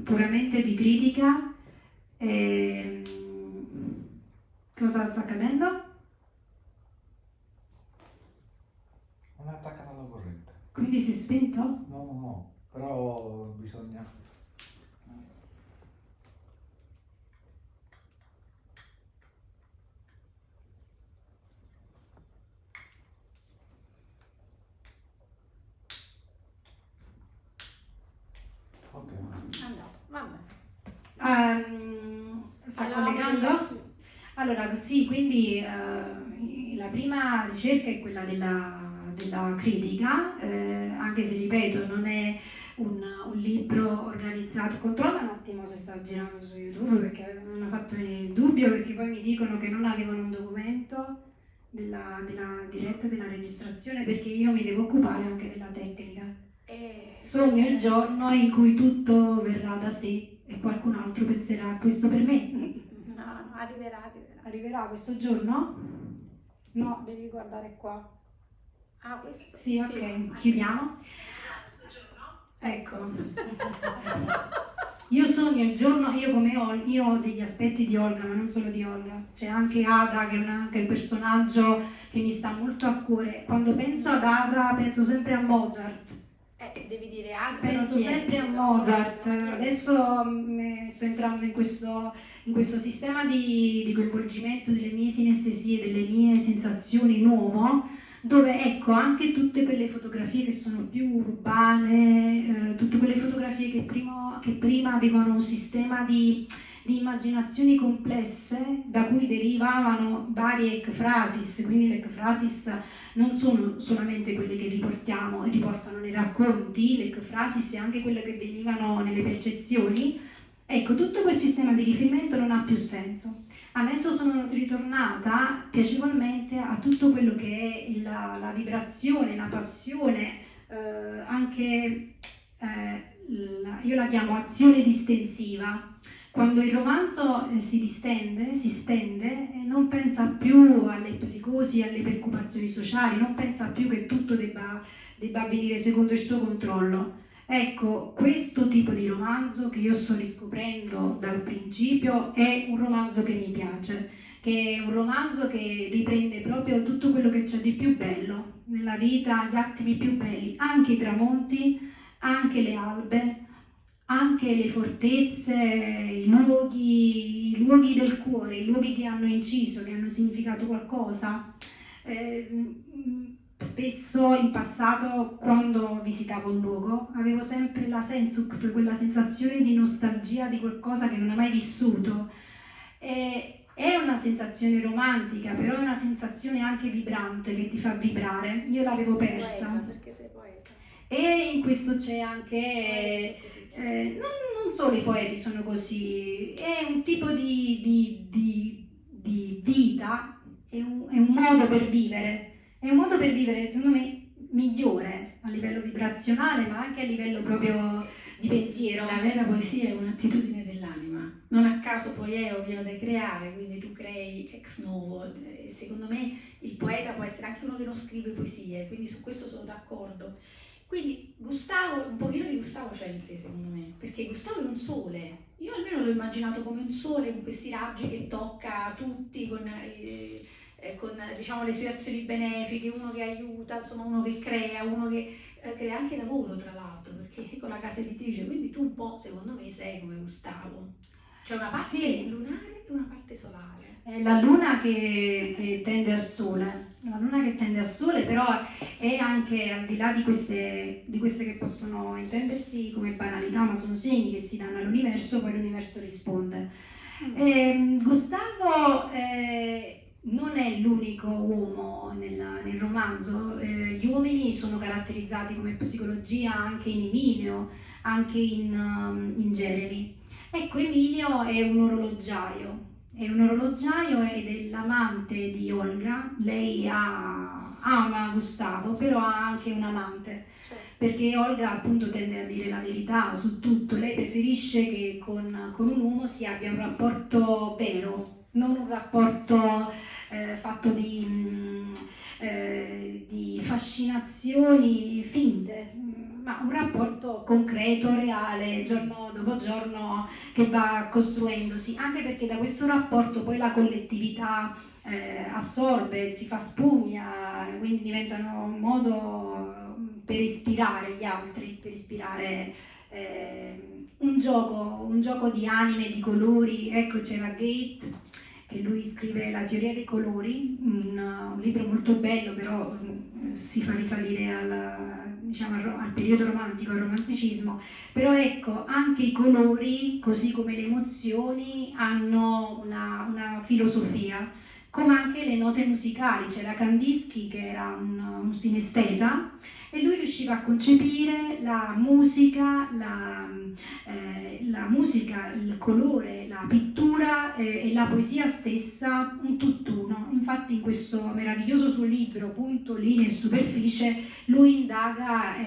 puramente di critica. Cosa sta accadendo? Non è attaccata alla corrente. Quindi si è spento? No, però bisogna... Ok. Vabbè. Sta collegando? Allora, sì, quindi la prima ricerca è quella della critica, anche se ripeto non è un libro organizzato. Controlla un attimo se sta girando su YouTube, perché non ho fatto venire il dubbio, perché poi mi dicono che non avevano un documento della diretta della registrazione, perché io mi devo occupare anche della tecnica. Sogno il giorno in cui tutto verrà da sé e qualcun altro penserà a questo per me. No, arriverà. Arriverà questo giorno? No, devi guardare qua. Ah, questo? Sì, ok, chiudiamo. Ecco. Io sogno il giorno, io ho degli aspetti di Olga, ma non solo di Olga. C'è anche Ada, che è anche il personaggio che mi sta molto a cuore. Quando penso ad Ada, penso sempre a Mozart. Devi dire Ada. Penso sempre a Mozart. Adesso sto entrando in questo sistema di coinvolgimento delle mie sinestesie, delle mie sensazioni nuovo, dove ecco anche tutte quelle fotografie che sono più urbane, tutte quelle fotografie che prima avevano un sistema di immaginazioni complesse da cui derivavano varie ekphrasis, quindi le ekphrasis non sono solamente quelle che riportano nei racconti, le ekphrasis è anche quelle che venivano nelle percezioni. Ecco, tutto quel sistema di riferimento non ha più senso. Adesso sono ritornata piacevolmente a tutto quello che è la vibrazione, la passione, io la chiamo azione distensiva. Quando il romanzo si stende e non pensa più alle psicosi, alle preoccupazioni sociali, non pensa più che tutto debba avvenire secondo il suo controllo. Ecco, questo tipo di romanzo che io sto riscoprendo dal principio è un romanzo che mi piace, che è un romanzo che riprende proprio tutto quello che c'è di più bello nella vita, gli attimi più belli, anche i tramonti, anche le albe, anche le fortezze, i luoghi del cuore, i luoghi che hanno inciso, che hanno significato qualcosa. spesso in passato, quando visitavo un luogo, avevo sempre la Sehnsucht, quella sensazione di nostalgia di qualcosa che non hai mai vissuto. È una sensazione romantica, però è una sensazione anche vibrante che ti fa vibrare. Io l'avevo persa. Poeta, perché sei poeta. E in questo c'è anche, non solo i poeti sono così, è un tipo di vita, è un modo per vivere. È un modo per vivere, secondo me, migliore a livello vibrazionale, ma anche a livello proprio di pensiero. La vera poesia è un'attitudine dell'anima. Non a caso poieo viene da creare, quindi tu crei ex novo. Secondo me il poeta può essere anche uno che non scrive poesie, quindi su questo sono d'accordo. Quindi Gustavo, un pochino di Gustavo c'è in te secondo me, perché Gustavo è un sole. Io almeno l'ho immaginato come un sole con questi raggi che tocca tutti, con diciamo, le sue azioni benefiche, uno che aiuta, insomma uno che crea, uno che crea anche lavoro tra l'altro, perché con la casa editrice, quindi tu un po' secondo me sei come Gustavo. C'è una parte Sì. lunare e una parte solare. È la luna che tende al sole, la luna che tende al sole, però è anche al di là di queste che possono intendersi come banalità, ma sono segni che si danno all'universo, poi l'universo risponde. Gustavo non è l'unico uomo nel romanzo, gli uomini sono caratterizzati come psicologia anche in Emilio, anche in Jeremy. Ecco, Emilio è un orologiaio ed è l'amante di Olga. Lei ama Gustavo, però ha anche un amante, perché Olga appunto tende a dire la verità su tutto. Lei preferisce che con un uomo si abbia un rapporto vero, non un rapporto fatto di fascinazioni finte, ma un rapporto concreto, reale, giorno dopo giorno, che va costruendosi, anche perché da questo rapporto poi la collettività assorbe, si fa spugna, quindi diventano un modo per ispirare gli altri, per ispirare un gioco di anime, di colori. Ecco, c'era Goethe, che lui scrive La teoria dei colori, un libro molto bello, però si fa risalire al periodo romantico, al romanticismo. Però ecco, anche i colori, così come le emozioni, hanno una filosofia, come anche le note musicali. C'era Kandinsky, che era un sinesteta, e lui riusciva a concepire la musica, il colore, la pittura e la poesia stessa, un tutt'uno. Infatti in questo meraviglioso suo libro, Punto, linea e superficie, lui indaga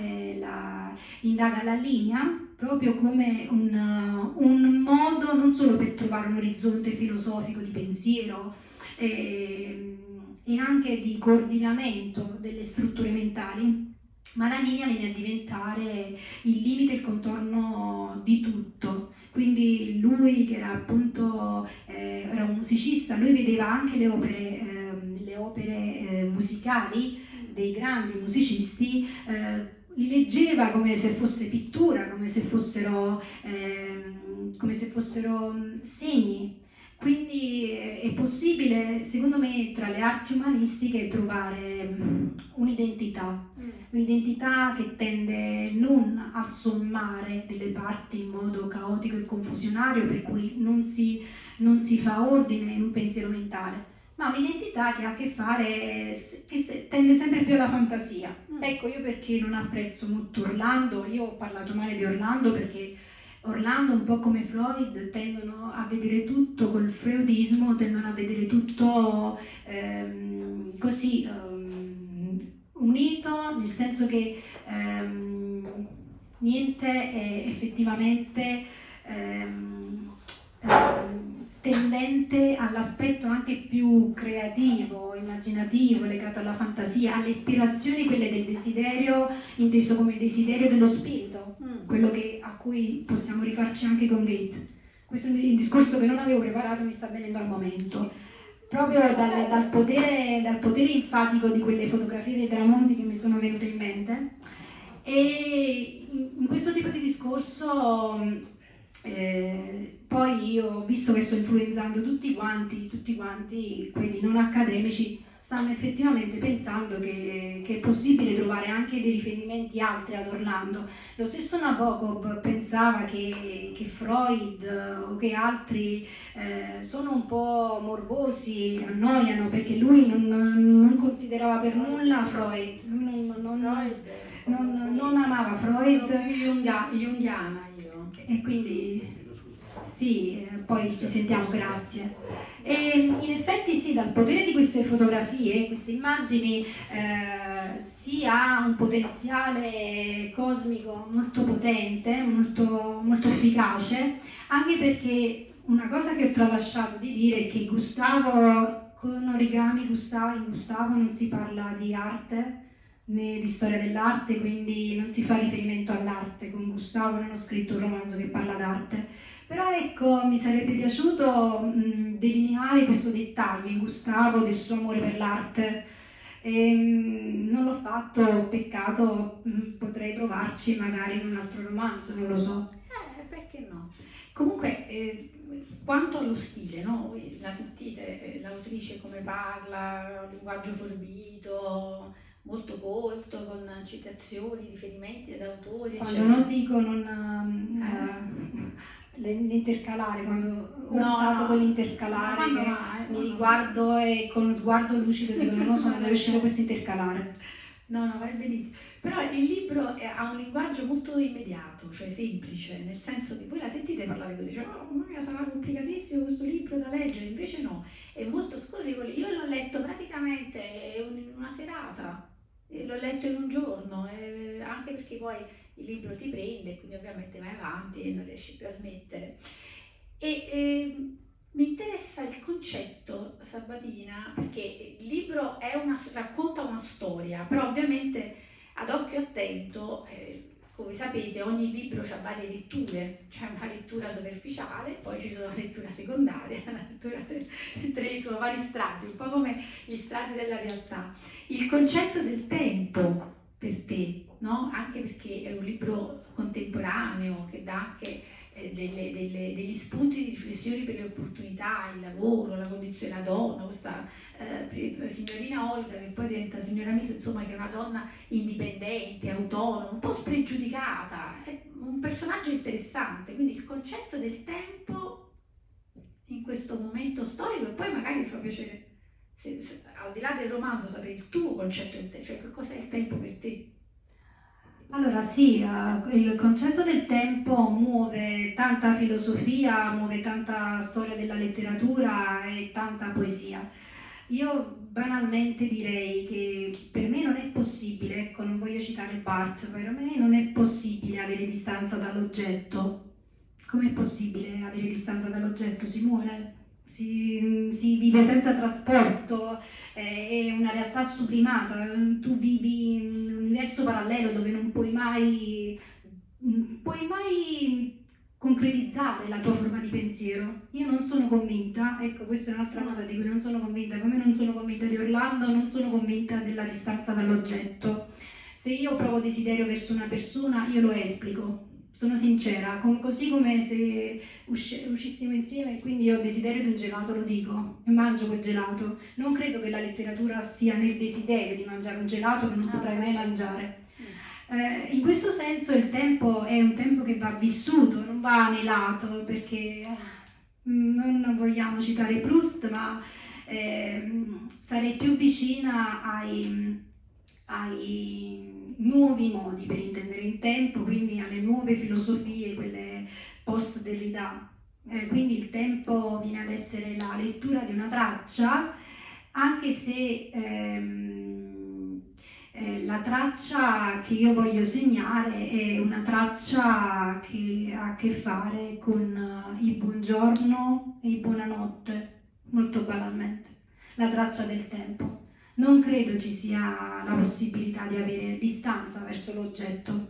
la linea proprio come un modo non solo per trovare un orizzonte filosofico di pensiero e anche di coordinamento delle strutture mentali, ma la linea viene a diventare il limite, il contorno di tutto. Quindi lui, che era appunto era un musicista, lui vedeva anche le opere musicali dei grandi musicisti, li leggeva come se fosse pittura, come se fossero segni. Quindi è possibile, secondo me, tra le arti umanistiche trovare un'identità che tende non a sommare delle parti in modo caotico e confusionario, per cui non si fa ordine in un pensiero mentale, ma un'identità che ha a che fare, che tende sempre più alla fantasia. Ecco, io perché non apprezzo molto Orlando, io ho parlato male di Orlando perché Orlando, un po' come Freud, tendono a vedere tutto col freudismo, tendono a vedere tutto così unito, nel senso che niente è effettivamente tendente all'aspetto anche più creativo, immaginativo, legato alla fantasia, alle ispirazioni, quelle del desiderio, inteso come desiderio dello spirito, quello a cui possiamo rifarci anche con Goethe. Questo è un discorso che non avevo preparato, mi sta venendo al momento, proprio dal potere enfatico di quelle fotografie dei tramonti che mi sono venute in mente. E in questo tipo di discorso poi io, visto che sto influenzando tutti quanti quelli non accademici, stanno effettivamente pensando che è possibile trovare anche dei riferimenti altri ad Orlando. Lo stesso Nabokov pensava che Freud o che altri sono un po' morbosi, annoiano, perché lui non considerava per nulla Freud, lui non amava Freud. Sono più junghiana io. E quindi sì, poi ci sentiamo, grazie. E in effetti sì, dal potere di queste fotografie, queste immagini, si ha un potenziale cosmico molto potente, molto, molto efficace, anche perché una cosa che ho tralasciato di dire è che Gustavo, con Origami in Gustavo non si parla di arte né di storia dell'arte, quindi non si fa riferimento all'arte. Con Gustavo non ho scritto un romanzo che parla d'arte. Però ecco, mi sarebbe piaciuto delineare questo dettaglio in Gustavo del suo amore per l'arte. Non l'ho fatto, peccato, potrei provarci magari in un altro romanzo, non lo so. Perché no? Comunque, quanto allo stile, no? Voi la sentite, l'autrice come parla, un linguaggio forbito, molto colto, con citazioni, riferimenti ad autori, Quando eccetera. non dico l'intercalare, quando ho usato quell'intercalare, mi riguardo e con sguardo lucido dico non so, deve uscire questo intercalare. No, vai benissimo. Però il libro ha un linguaggio molto immediato, cioè semplice, nel senso che voi la sentite parlare così, cioè, oh, mamma mia, sarà complicatissimo questo libro da leggere, invece no, è molto scorrevole. Io l'ho letto praticamente in una serata, l'ho letto in un giorno, anche perché poi il libro ti prende, quindi ovviamente vai avanti e non riesci più a smettere. Mi interessa il concetto, Sabatina, perché il libro racconta una storia, però ovviamente ad occhio attento, come sapete, ogni libro ha varie letture, c'è una lettura superficiale, poi ci sono la lettura secondaria, la lettura sono vari strati, un po' come gli strati della realtà. Il concetto del tempo per te, no? Anche perché è un libro contemporaneo che dà anche degli spunti di riflessione per le opportunità, il lavoro, la condizione della donna, questa signorina Olga che poi diventa signora Miso, insomma, che è una donna indipendente, autonoma, un po' spregiudicata, è un personaggio interessante, quindi il concetto del tempo in questo momento storico, e poi magari mi fa piacere, al di là del romanzo, sapere il tuo concetto del tempo, cioè che cos'è il tempo per te. Allora sì, il concetto del tempo muove tanta filosofia, muove tanta storia della letteratura e tanta poesia. Io banalmente direi che per me non è possibile, ecco, non voglio citare Barthes, per me non è possibile avere distanza dall'oggetto. Com'è possibile avere distanza dall'oggetto? Si muore? Si vive senza trasporto, è una realtà sublimata, tu vivi in un universo parallelo dove non puoi mai concretizzare la tua forma di pensiero. Io non sono convinta, ecco, questa è un'altra cosa di cui non sono convinta, come non sono convinta di Orlando, non sono convinta della distanza dall'oggetto. Se io provo desiderio verso una persona, io lo esplico. Sono sincera, così come se uscissimo insieme e quindi io ho desiderio di un gelato, lo dico, e mangio quel gelato. Non credo che la letteratura stia nel desiderio di mangiare un gelato che non potrai mai mangiare. In questo senso il tempo è un tempo che va vissuto, non va anelato, perché non vogliamo citare Proust, ma sarei più vicina ai nuovi modi per intendere il tempo, quindi alle nuove filosofie, quelle post-Derrida. Quindi il tempo viene ad essere la lettura di una traccia, anche se la traccia che io voglio segnare è una traccia che ha a che fare con il buongiorno e il buonanotte, molto banalmente, la traccia del tempo. Non credo ci sia la possibilità di avere distanza verso l'oggetto,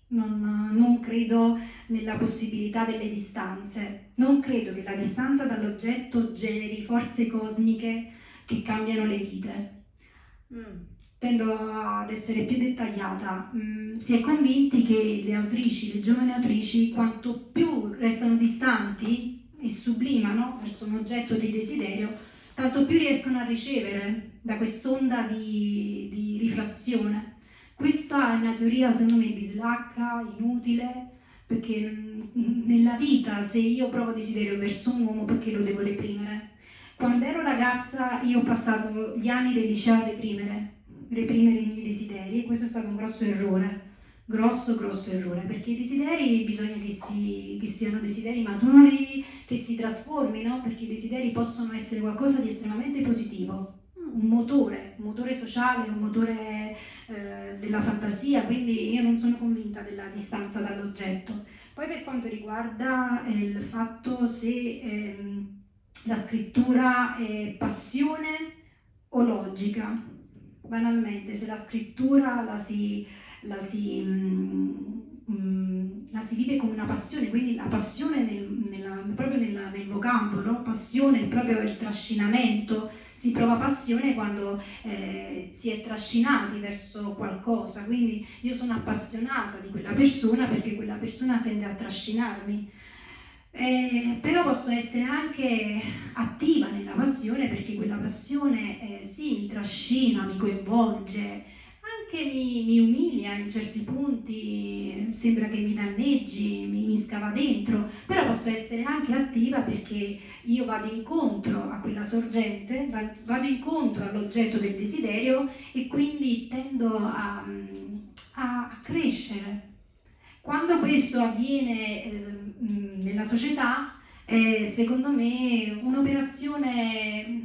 non credo nella possibilità delle distanze, non credo che la distanza dall'oggetto generi forze cosmiche che cambiano le vite. Tendo ad essere più dettagliata. Si è convinti che le autrici, le giovani autrici, quanto più restano distanti e sublimano verso un oggetto di desiderio, tanto più riescono a ricevere. da quest'onda di riflazione. Questa è una teoria secondo me bislacca, inutile, perché nella vita se io provo desiderio verso un uomo, perché lo devo reprimere? Quando ero ragazza io ho passato gli anni del liceo a reprimere i miei desideri, e questo è stato un grosso errore, grosso errore, perché i desideri bisogna che siano desideri maturi, che si trasformino, perché i desideri possono essere qualcosa di estremamente positivo, un motore sociale, un motore della fantasia, quindi io non sono convinta della distanza dall'oggetto. Poi per quanto riguarda il fatto se la scrittura è passione o logica, banalmente se la scrittura la si vive come una passione, quindi la passione proprio nel vocabolo, no? Passione è proprio il trascinamento, si prova passione quando si è trascinati verso qualcosa, quindi io sono appassionata di quella persona perché quella persona tende a trascinarmi. Però posso essere anche attiva nella passione perché quella passione sì, mi trascina, mi coinvolge, anche mi umilia in certi punti, sembra che mi danneggi, mi scava dentro, però posso essere anche attiva perché io vado incontro a quella sorgente, vado incontro all'oggetto del desiderio e quindi tendo a crescere. Quando questo avviene nella società, secondo me un'operazione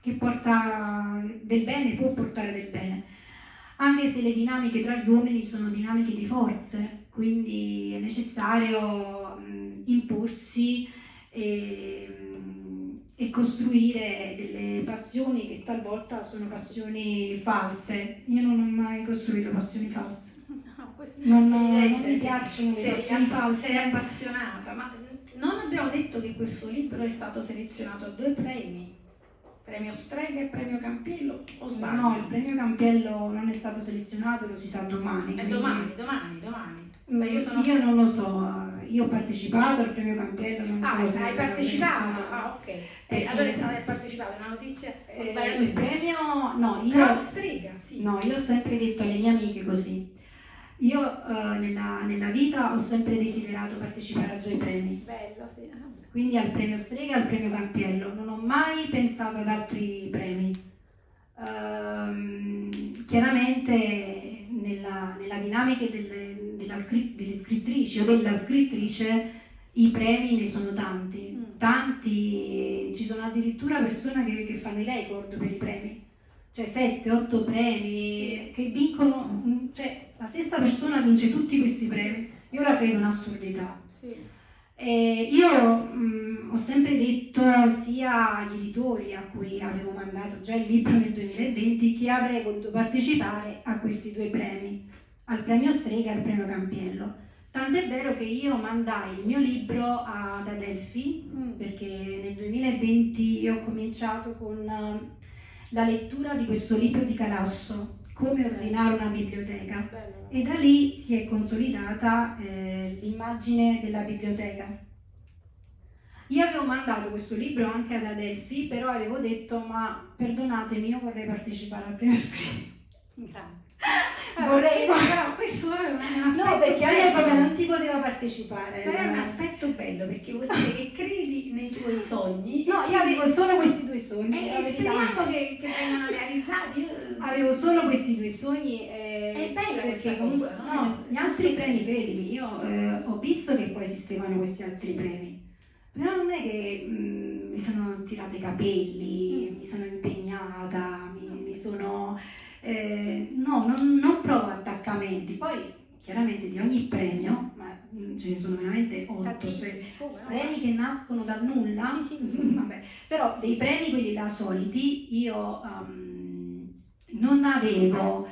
che porta del bene, può portare del bene, anche se le dinamiche tra gli uomini sono dinamiche di forze, quindi è necessario imporsi e costruire delle passioni che talvolta sono passioni false. Io non ho mai costruito passioni false. Non mi piacciono le passioni false. Sei appassionata, ma non abbiamo detto che questo libro è stato selezionato a 2 premi, premio Strega e premio Campiello, o sbaglio? No, il premio Campiello non è stato selezionato, lo si sa domani. Domani. Ma Io non lo so, io ho partecipato al premio Campiello, non so se hai partecipato? Ok. Allora hai partecipato, è una notizia, ho sbagliato il premio? No, Strega, sì. No, io ho sempre detto alle mie amiche così. Io nella vita ho sempre desiderato partecipare a 2 premi. Bello, sì. Quindi al premio Strega e al premio Campiello. Non ho mai pensato ad altri premi. Chiaramente nella dinamica delle scrittrici o della scrittrice i premi ne sono tanti. Tanti, ci sono addirittura persone che fanno i record per i premi. Cioè 7-8 premi che vincono, cioè la stessa persona vince tutti questi premi. Io la credo un'assurdità. Sì. Io ho sempre detto sia agli editori a cui avevo mandato già il libro nel 2020 che avrei voluto partecipare a questi 2 premi, al premio Strega e al premio Campiello. Tant'è vero che io mandai il mio libro ad Adelphi perché nel 2020 io ho cominciato con la lettura di questo libro di Calasso, Come ordinare una biblioteca, e da lì si è consolidata l'immagine della biblioteca. Io avevo mandato questo libro anche ad Adelphi, però avevo detto, ma perdonatemi, io vorrei partecipare al premio Strega. Vorrei, però questo è un aspetto no, perché all'epoca bello. non si poteva partecipare. Però è un aspetto bello perché vuol dire che credi nei tuoi sogni. No, io avevo solo questi 2 sogni. E speriamo che vengano realizzati. Avevo solo questi 2 sogni. È bella perché questa comunque cosa, no? no, gli altri premi, credimi, io ho visto che poi esistevano questi altri premi. Però non è che mi sono tirata i capelli, mi sono impegnata, mi sono... no, non provo attaccamenti. Poi chiaramente di ogni premio, ma ce ne sono veramente 8, premi che nascono dal nulla, vabbè. Però dei premi quelli là soliti io non avevo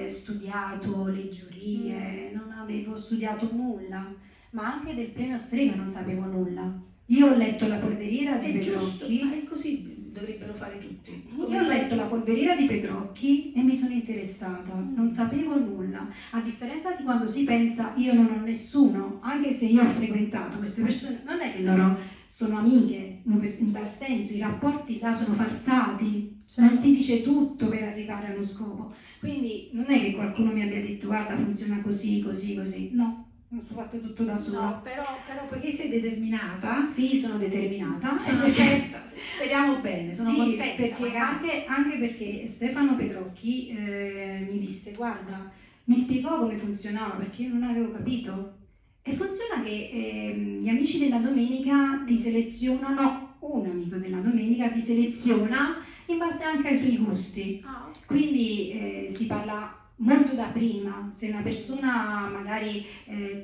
studiato le giurie, non avevo studiato nulla, ma anche del premio Strega non sapevo nulla. Io ho letto La polveriera di Petrocchi. Ma è così dovrebbero fare tutti. Io ho letto La polveriera di Petrocchi e mi sono interessata, non sapevo nulla. A differenza di quando si pensa, io non ho nessuno, anche se io ho frequentato queste persone, non è che loro sono amiche, in tal senso, i rapporti là sono falsati. non si dice tutto per arrivare a uno scopo. Quindi non è che qualcuno mi abbia detto guarda funziona così, così, così. No, ho fatto tutto da sola. No, però poiché sei determinata, Sì, sono determinata. sono certa, speriamo bene, sono Sì, contenta. perché magari. anche perché Stefano Petrocchi mi disse guarda, mi spiegò come funzionava perché io non avevo capito. E funziona che gli amici della domenica ti selezionano, un amico della domenica ti seleziona in base anche ai suoi gusti. Ah, ok. Quindi si parla molto da prima, se una persona magari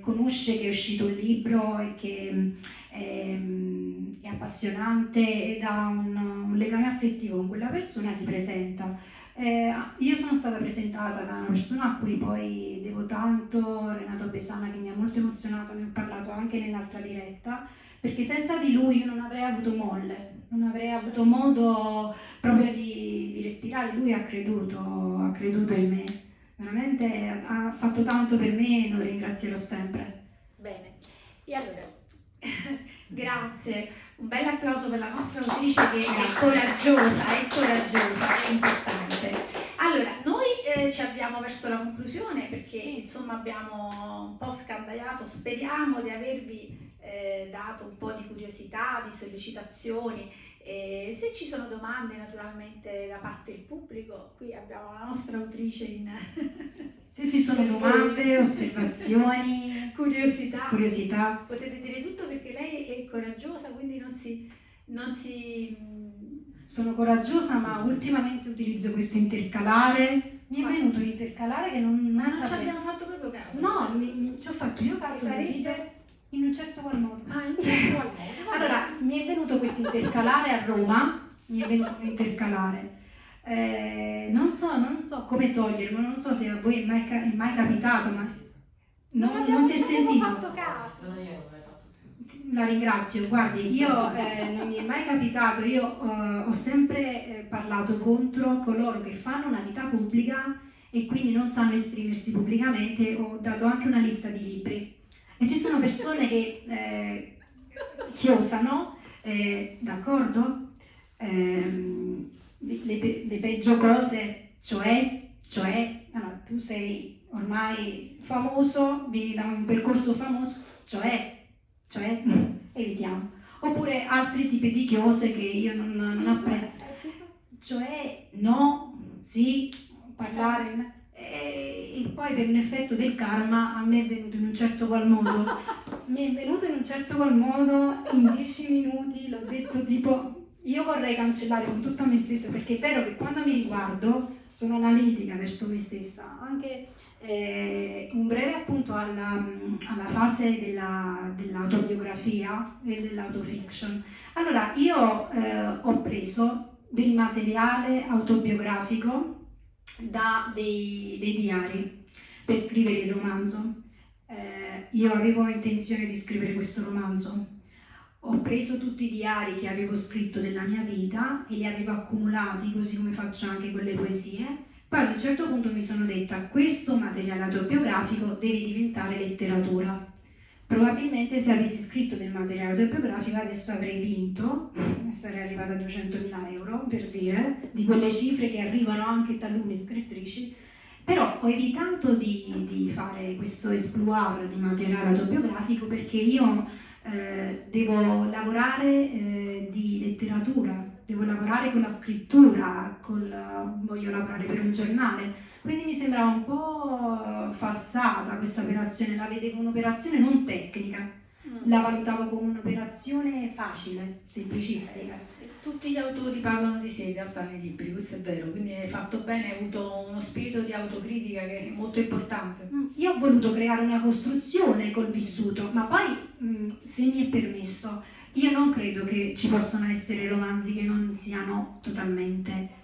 conosce che è uscito un libro e che è appassionante ed ha un legame affettivo con quella persona, ti presenta. Io sono stata presentata da una persona a cui poi devo tanto, Renato Besana, che mi ha molto emozionato, ne ho parlato anche nell'altra diretta, perché senza di lui io non avrei avuto molle, non avrei avuto modo proprio di respirare. Lui ha creduto in me, veramente ha fatto tanto per me e lo ringrazierò sempre. Bene, e allora, grazie, un bel applauso per la nostra autrice che è coraggiosa, è importante. Allora, noi ci avviamo verso la conclusione perché Sì. insomma abbiamo un po' scandagliato, speriamo di avervi dato un po' di curiosità, di sollecitazioni. Se ci sono domande naturalmente da parte del pubblico, qui abbiamo la nostra autrice in Se ci sono domande, osservazioni, curiosità, potete dire tutto perché lei è coraggiosa, quindi non si Sono coraggiosa, ma ultimamente utilizzo questo intercalare. Mi è venuto un intercalare che non ma non ci sapevo. abbiamo fatto proprio caso. No, ci ho fatto io caso del Sarebbe- video in un certo qual modo. Ah, in questo modo. Allora, mi è venuto questo intercalare a Roma, mi è venuto un intercalare. Non so come toglierlo, non so se a voi è mai capitato, ma non si è abbiamo sentito. fatto caso. La ringrazio, guardi, io non mi è mai capitato, io ho sempre parlato contro coloro che fanno una vita pubblica e quindi non sanno esprimersi pubblicamente. Ho dato anche una lista di libri e ci sono persone che osano, d'accordo? Le peggio cose, cioè allora, tu sei ormai famoso, vieni da un percorso famoso, cioè evitiamo. Oppure altri tipi di chiose che io non apprezzo, cioè no, sì, parlare. E poi per un effetto del karma a me è venuto in un certo qual modo, in 10 minuti l'ho detto tipo, io vorrei cancellare con tutta me stessa, perché è vero che quando mi riguardo sono analitica verso me stessa, anche un breve appunto alla fase dell'autobiografia e dell'autofiction. Allora io ho preso del materiale autobiografico da dei diari per scrivere il romanzo. Io avevo intenzione di scrivere questo romanzo. Ho preso tutti i diari che avevo scritto della mia vita e li avevo accumulati, così come faccio anche con le poesie. Poi ad un certo punto mi sono detta, questo materiale autobiografico deve diventare letteratura. Probabilmente se avessi scritto del materiale autobiografico adesso avrei vinto, sarei arrivata a 200.000 euro, per dire, di quelle cifre che arrivano anche a talune scrittrici. Però ho evitato di fare questo esploit di materiale autobiografico perché io devo lavorare di letteratura, devo lavorare con la scrittura, voglio lavorare per un giornale, quindi mi sembrava un po' falsata questa operazione, la vedevo un'operazione non tecnica, la valutavo come un'operazione facile, semplicistica. Tutti gli autori parlano di sé in realtà nei libri, questo è vero, quindi hai fatto bene, hai avuto uno spirito di autocritica che è molto importante. Io ho voluto creare una costruzione col vissuto, ma poi, se mi è permesso, io non credo che ci possano essere romanzi che non siano totalmente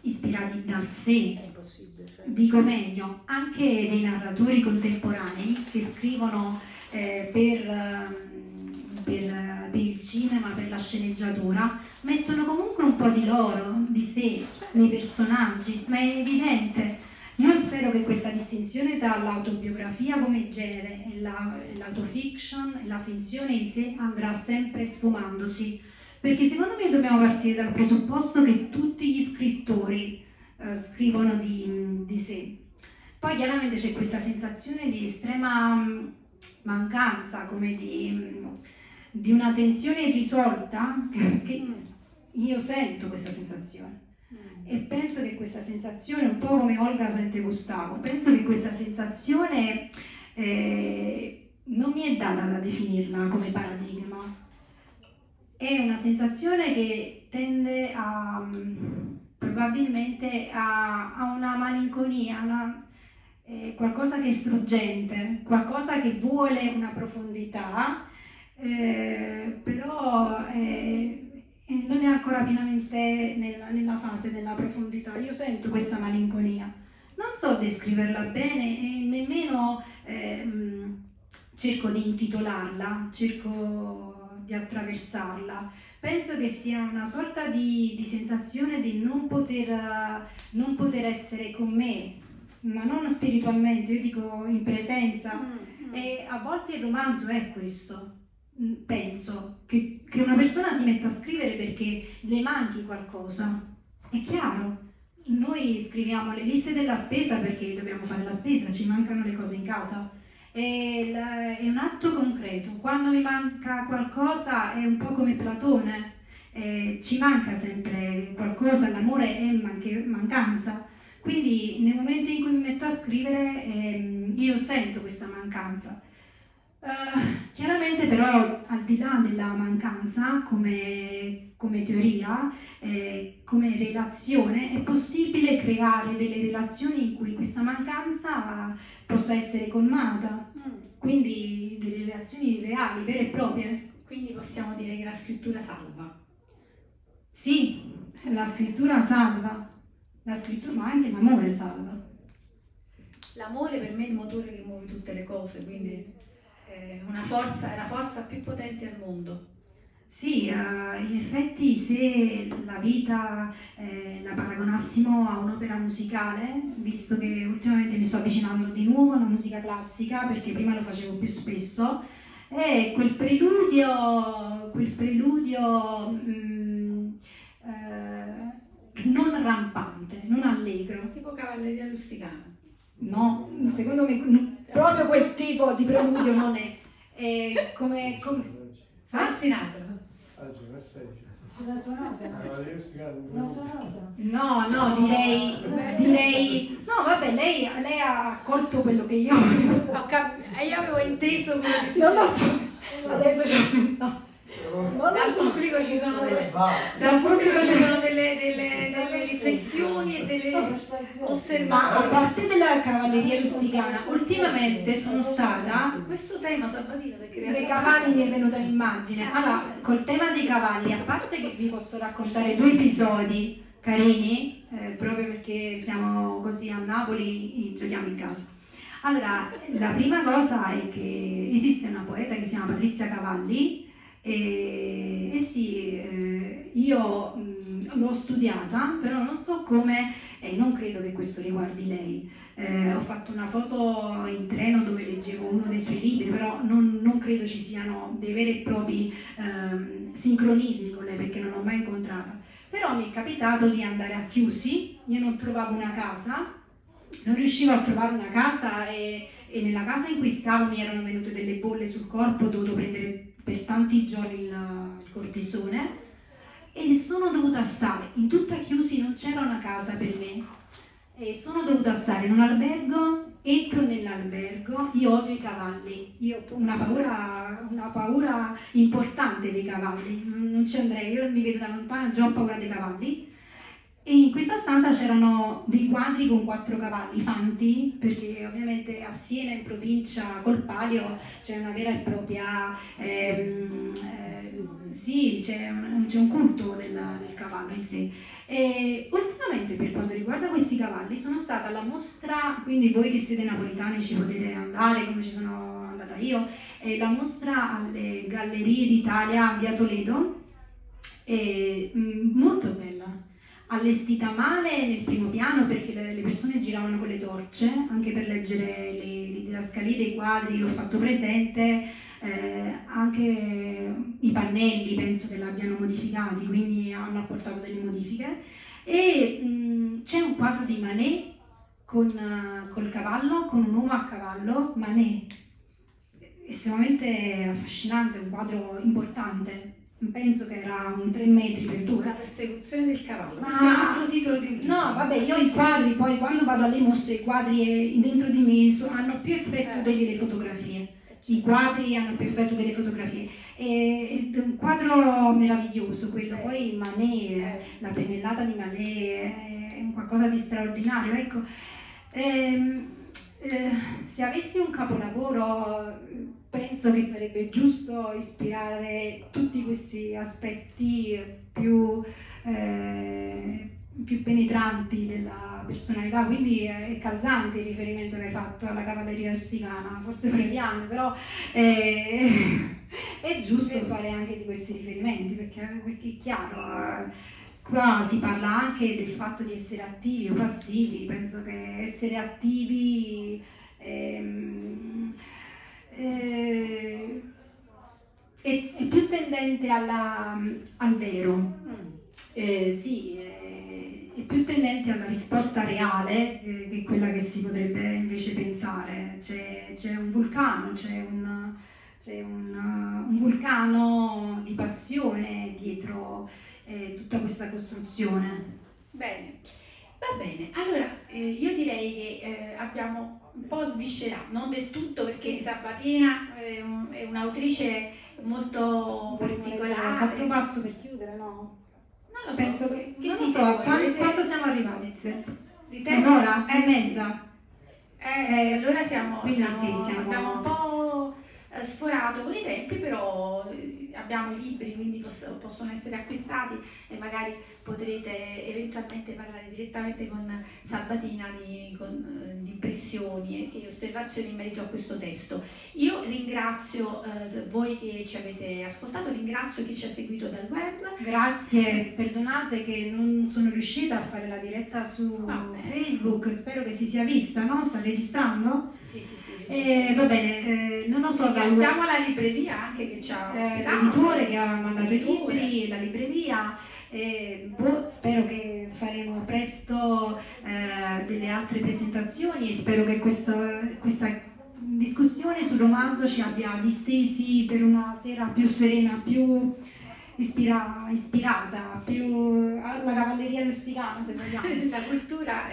ispirati dal sé. È impossibile. Cioè. Dico meglio, anche dei narratori contemporanei che scrivono per il cinema, per la sceneggiatura, mettono comunque un po' di loro, di sé, nei personaggi, ma è evidente. Io spero che questa distinzione tra l'autobiografia come genere e l'autofiction e la finzione in sé andrà sempre sfumandosi. perché secondo me dobbiamo partire dal presupposto che tutti gli scrittori scrivono di sé. Poi chiaramente c'è questa sensazione di estrema mancanza, come di una tensione irrisolta, che io sento questa sensazione. E penso che questa sensazione, un po' come Olga sente Gustavo, penso che questa sensazione non mi è data da definirla come paradigma. È una sensazione che tende probabilmente a una malinconia, qualcosa che è struggente, qualcosa che vuole una profondità, però non è ancora pienamente nella fase della profondità. Io sento questa malinconia, non so descriverla bene e nemmeno cerco di intitolarla, cerco di attraversarla. Penso che sia una sorta di sensazione di non poter essere con me, ma non spiritualmente, io dico in presenza. E a volte il romanzo è questo. Penso che una persona si metta a scrivere perché le manchi qualcosa. È chiaro, noi scriviamo le liste della spesa perché dobbiamo fare la spesa, ci mancano le cose in casa. È un atto concreto. Quando mi manca qualcosa è un po' come Platone, ci manca sempre qualcosa, l'amore è mancanza. Quindi nel momento in cui mi metto a scrivere io sento questa mancanza. Chiaramente però al di là della mancanza come teoria, come relazione, è possibile creare delle relazioni in cui questa mancanza possa essere colmata, quindi delle relazioni reali, vere e proprie. Quindi possiamo dire che la scrittura salva. Sì, la scrittura salva, la scrittura, ma anche l'amore salva. L'amore per me è il motore che muove tutte le cose, quindi è la forza più potente al mondo. Sì, in effetti se la vita la paragonassimo a un'opera musicale, visto che ultimamente mi sto avvicinando di nuovo alla musica classica perché prima lo facevo più spesso, è quel preludio non rampante, non allegro. Tipo cavalleria rusticana. No, secondo me proprio quel tipo di preludio non è. Come Frank Sinatra. la sonata? La sonata? No, direi. No, vabbè, lei ha colto quello che io. Io avevo inteso che Non lo so, adesso ci ho pensato. dal pubblico ci sono delle riflessioni e delle Ma a osservazioni. parte della cavalleria rusticana, ultimamente sono stata. Su questo tema Sabatino si è creato. Dei cavalli mi è venuta un'immagine. Allora, col tema dei cavalli, a parte che vi posso raccontare 2 episodi carini, proprio perché siamo così a Napoli, giochiamo in casa. Allora, la prima cosa è che esiste una poeta che si chiama Patrizia Cavalli e sì, io l'ho studiata, però non so come, non credo che questo riguardi lei. Ho fatto una foto in treno dove leggevo uno dei suoi libri, però non credo ci siano dei veri e propri sincronismi con lei perché non l'ho mai incontrata. Però mi è capitato di andare a Chiusi, io non trovavo una casa, non riuscivo a trovare una casa e nella casa in cui stavo mi erano venute delle bolle sul corpo, ho dovuto prendere per tanti giorni il cortisone e sono dovuta stare in tutta Chiusi, non c'era una casa per me e sono dovuta stare in un albergo. Entro nell'albergo, io odio i cavalli, io ho una paura importante dei cavalli, non ci andrei, io li vedo da lontano, già ho paura dei cavalli. E in questa stanza c'erano dei quadri con 4 cavalli fanti, perché ovviamente a Siena, in provincia, col Palio, c'è una vera e propria, sì, c'è un culto del cavallo in sé. E ultimamente, per quanto riguarda questi cavalli, sono stata alla mostra, quindi voi che siete napolitani ci potete andare, come ci sono andata io, la mostra alle Gallerie d'Italia a Via Toledo, molto bella. Allestita male nel primo piano perché le persone giravano con le torce, anche per leggere le didascalie dei quadri, l'ho fatto presente, anche i pannelli penso che l'abbiano modificati, quindi hanno apportato delle modifiche. E c'è un quadro di Manet col cavallo, con un uomo a cavallo, Manet, estremamente affascinante, un quadro importante. Penso che era un 3 metri per 2. La persecuzione del cavallo. Ma- Questo è un altro titolo di un libro. No, vabbè, io i quadri, poi quando vado alle mostre, i quadri dentro di me hanno più effetto delle fotografie. I quadri hanno più effetto delle fotografie. È un quadro meraviglioso quello. Poi Manet, la pennellata di Manet è un qualcosa di straordinario. Ecco, se avessi un capolavoro, penso che sarebbe giusto ispirare tutti questi aspetti più penetranti della personalità, quindi è calzante il riferimento che hai fatto alla cavalleria rusticana, forse freudiano, però è giusto fare anche di questi riferimenti, perché è chiaro, qua si parla anche del fatto di essere attivi o passivi. Penso che essere attivi è più tendente al vero. Sì, è più tendente alla risposta reale che quella che si potrebbe invece pensare. C'è un vulcano, c'è un vulcano di passione dietro tutta questa costruzione. Bene, va bene. Allora, io direi che abbiamo un po' sviscerato, non del tutto, perché Sì. Sabatina è un'autrice molto particolare. 4 passi per chiudere, no? Non lo so, Penso che non lo dite so, voi? quanto siamo arrivati? Di tempo? Un'ora e Sì. mezza? Allora siamo, Quindi sì, abbiamo un po' sforato con i tempi, però abbiamo i libri, quindi possono essere acquistati e magari potrete eventualmente parlare direttamente con Sabatina di impressioni e osservazioni in merito a questo testo. Io ringrazio voi che ci avete ascoltato, ringrazio chi ci ha seguito dal web. Grazie, perdonate che non sono riuscita a fare la diretta su Facebook, spero che si sia vista, no? Sta registrando? Sì. Va bene, non lo so, Ringraziamo la libreria anche che ci ha ospitato. l'editore che ha mandato i libri, la libreria. Spero che faremo presto delle altre presentazioni e spero che questa discussione sul romanzo ci abbia distesi per una sera più serena, più ispirata, più alla cavalleria rusticana, se vogliamo. La cultura,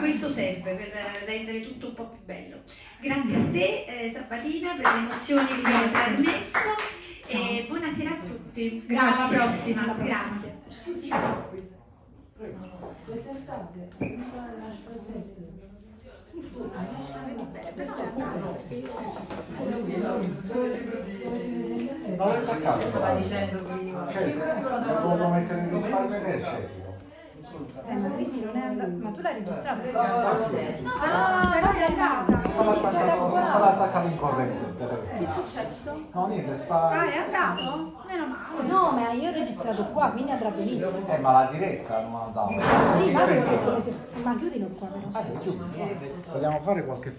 questo questo serve per rendere tutto un po' più bello. Grazie a te Sabatina per le emozioni che ti hai trasmesso e buonasera a tutti. Grazie. Alla prossima. Alla prossima. Grazie. Non è attaccato. Stava dicendo prima. Cioè, devo mettere il risparmio energetico. Ma quindi non è andato. Ma tu l'hai registrato? Ah, però è andata. Non sarà attaccato in corrente. Che è successo? No, niente, Ah, sta... è andato? Meno male. No, ma io ho registrato qua, quindi andrà benissimo. ma la diretta non andava. Sì, Si ma spegne. ma chiudilo qua però. Vogliamo fare qualche foto?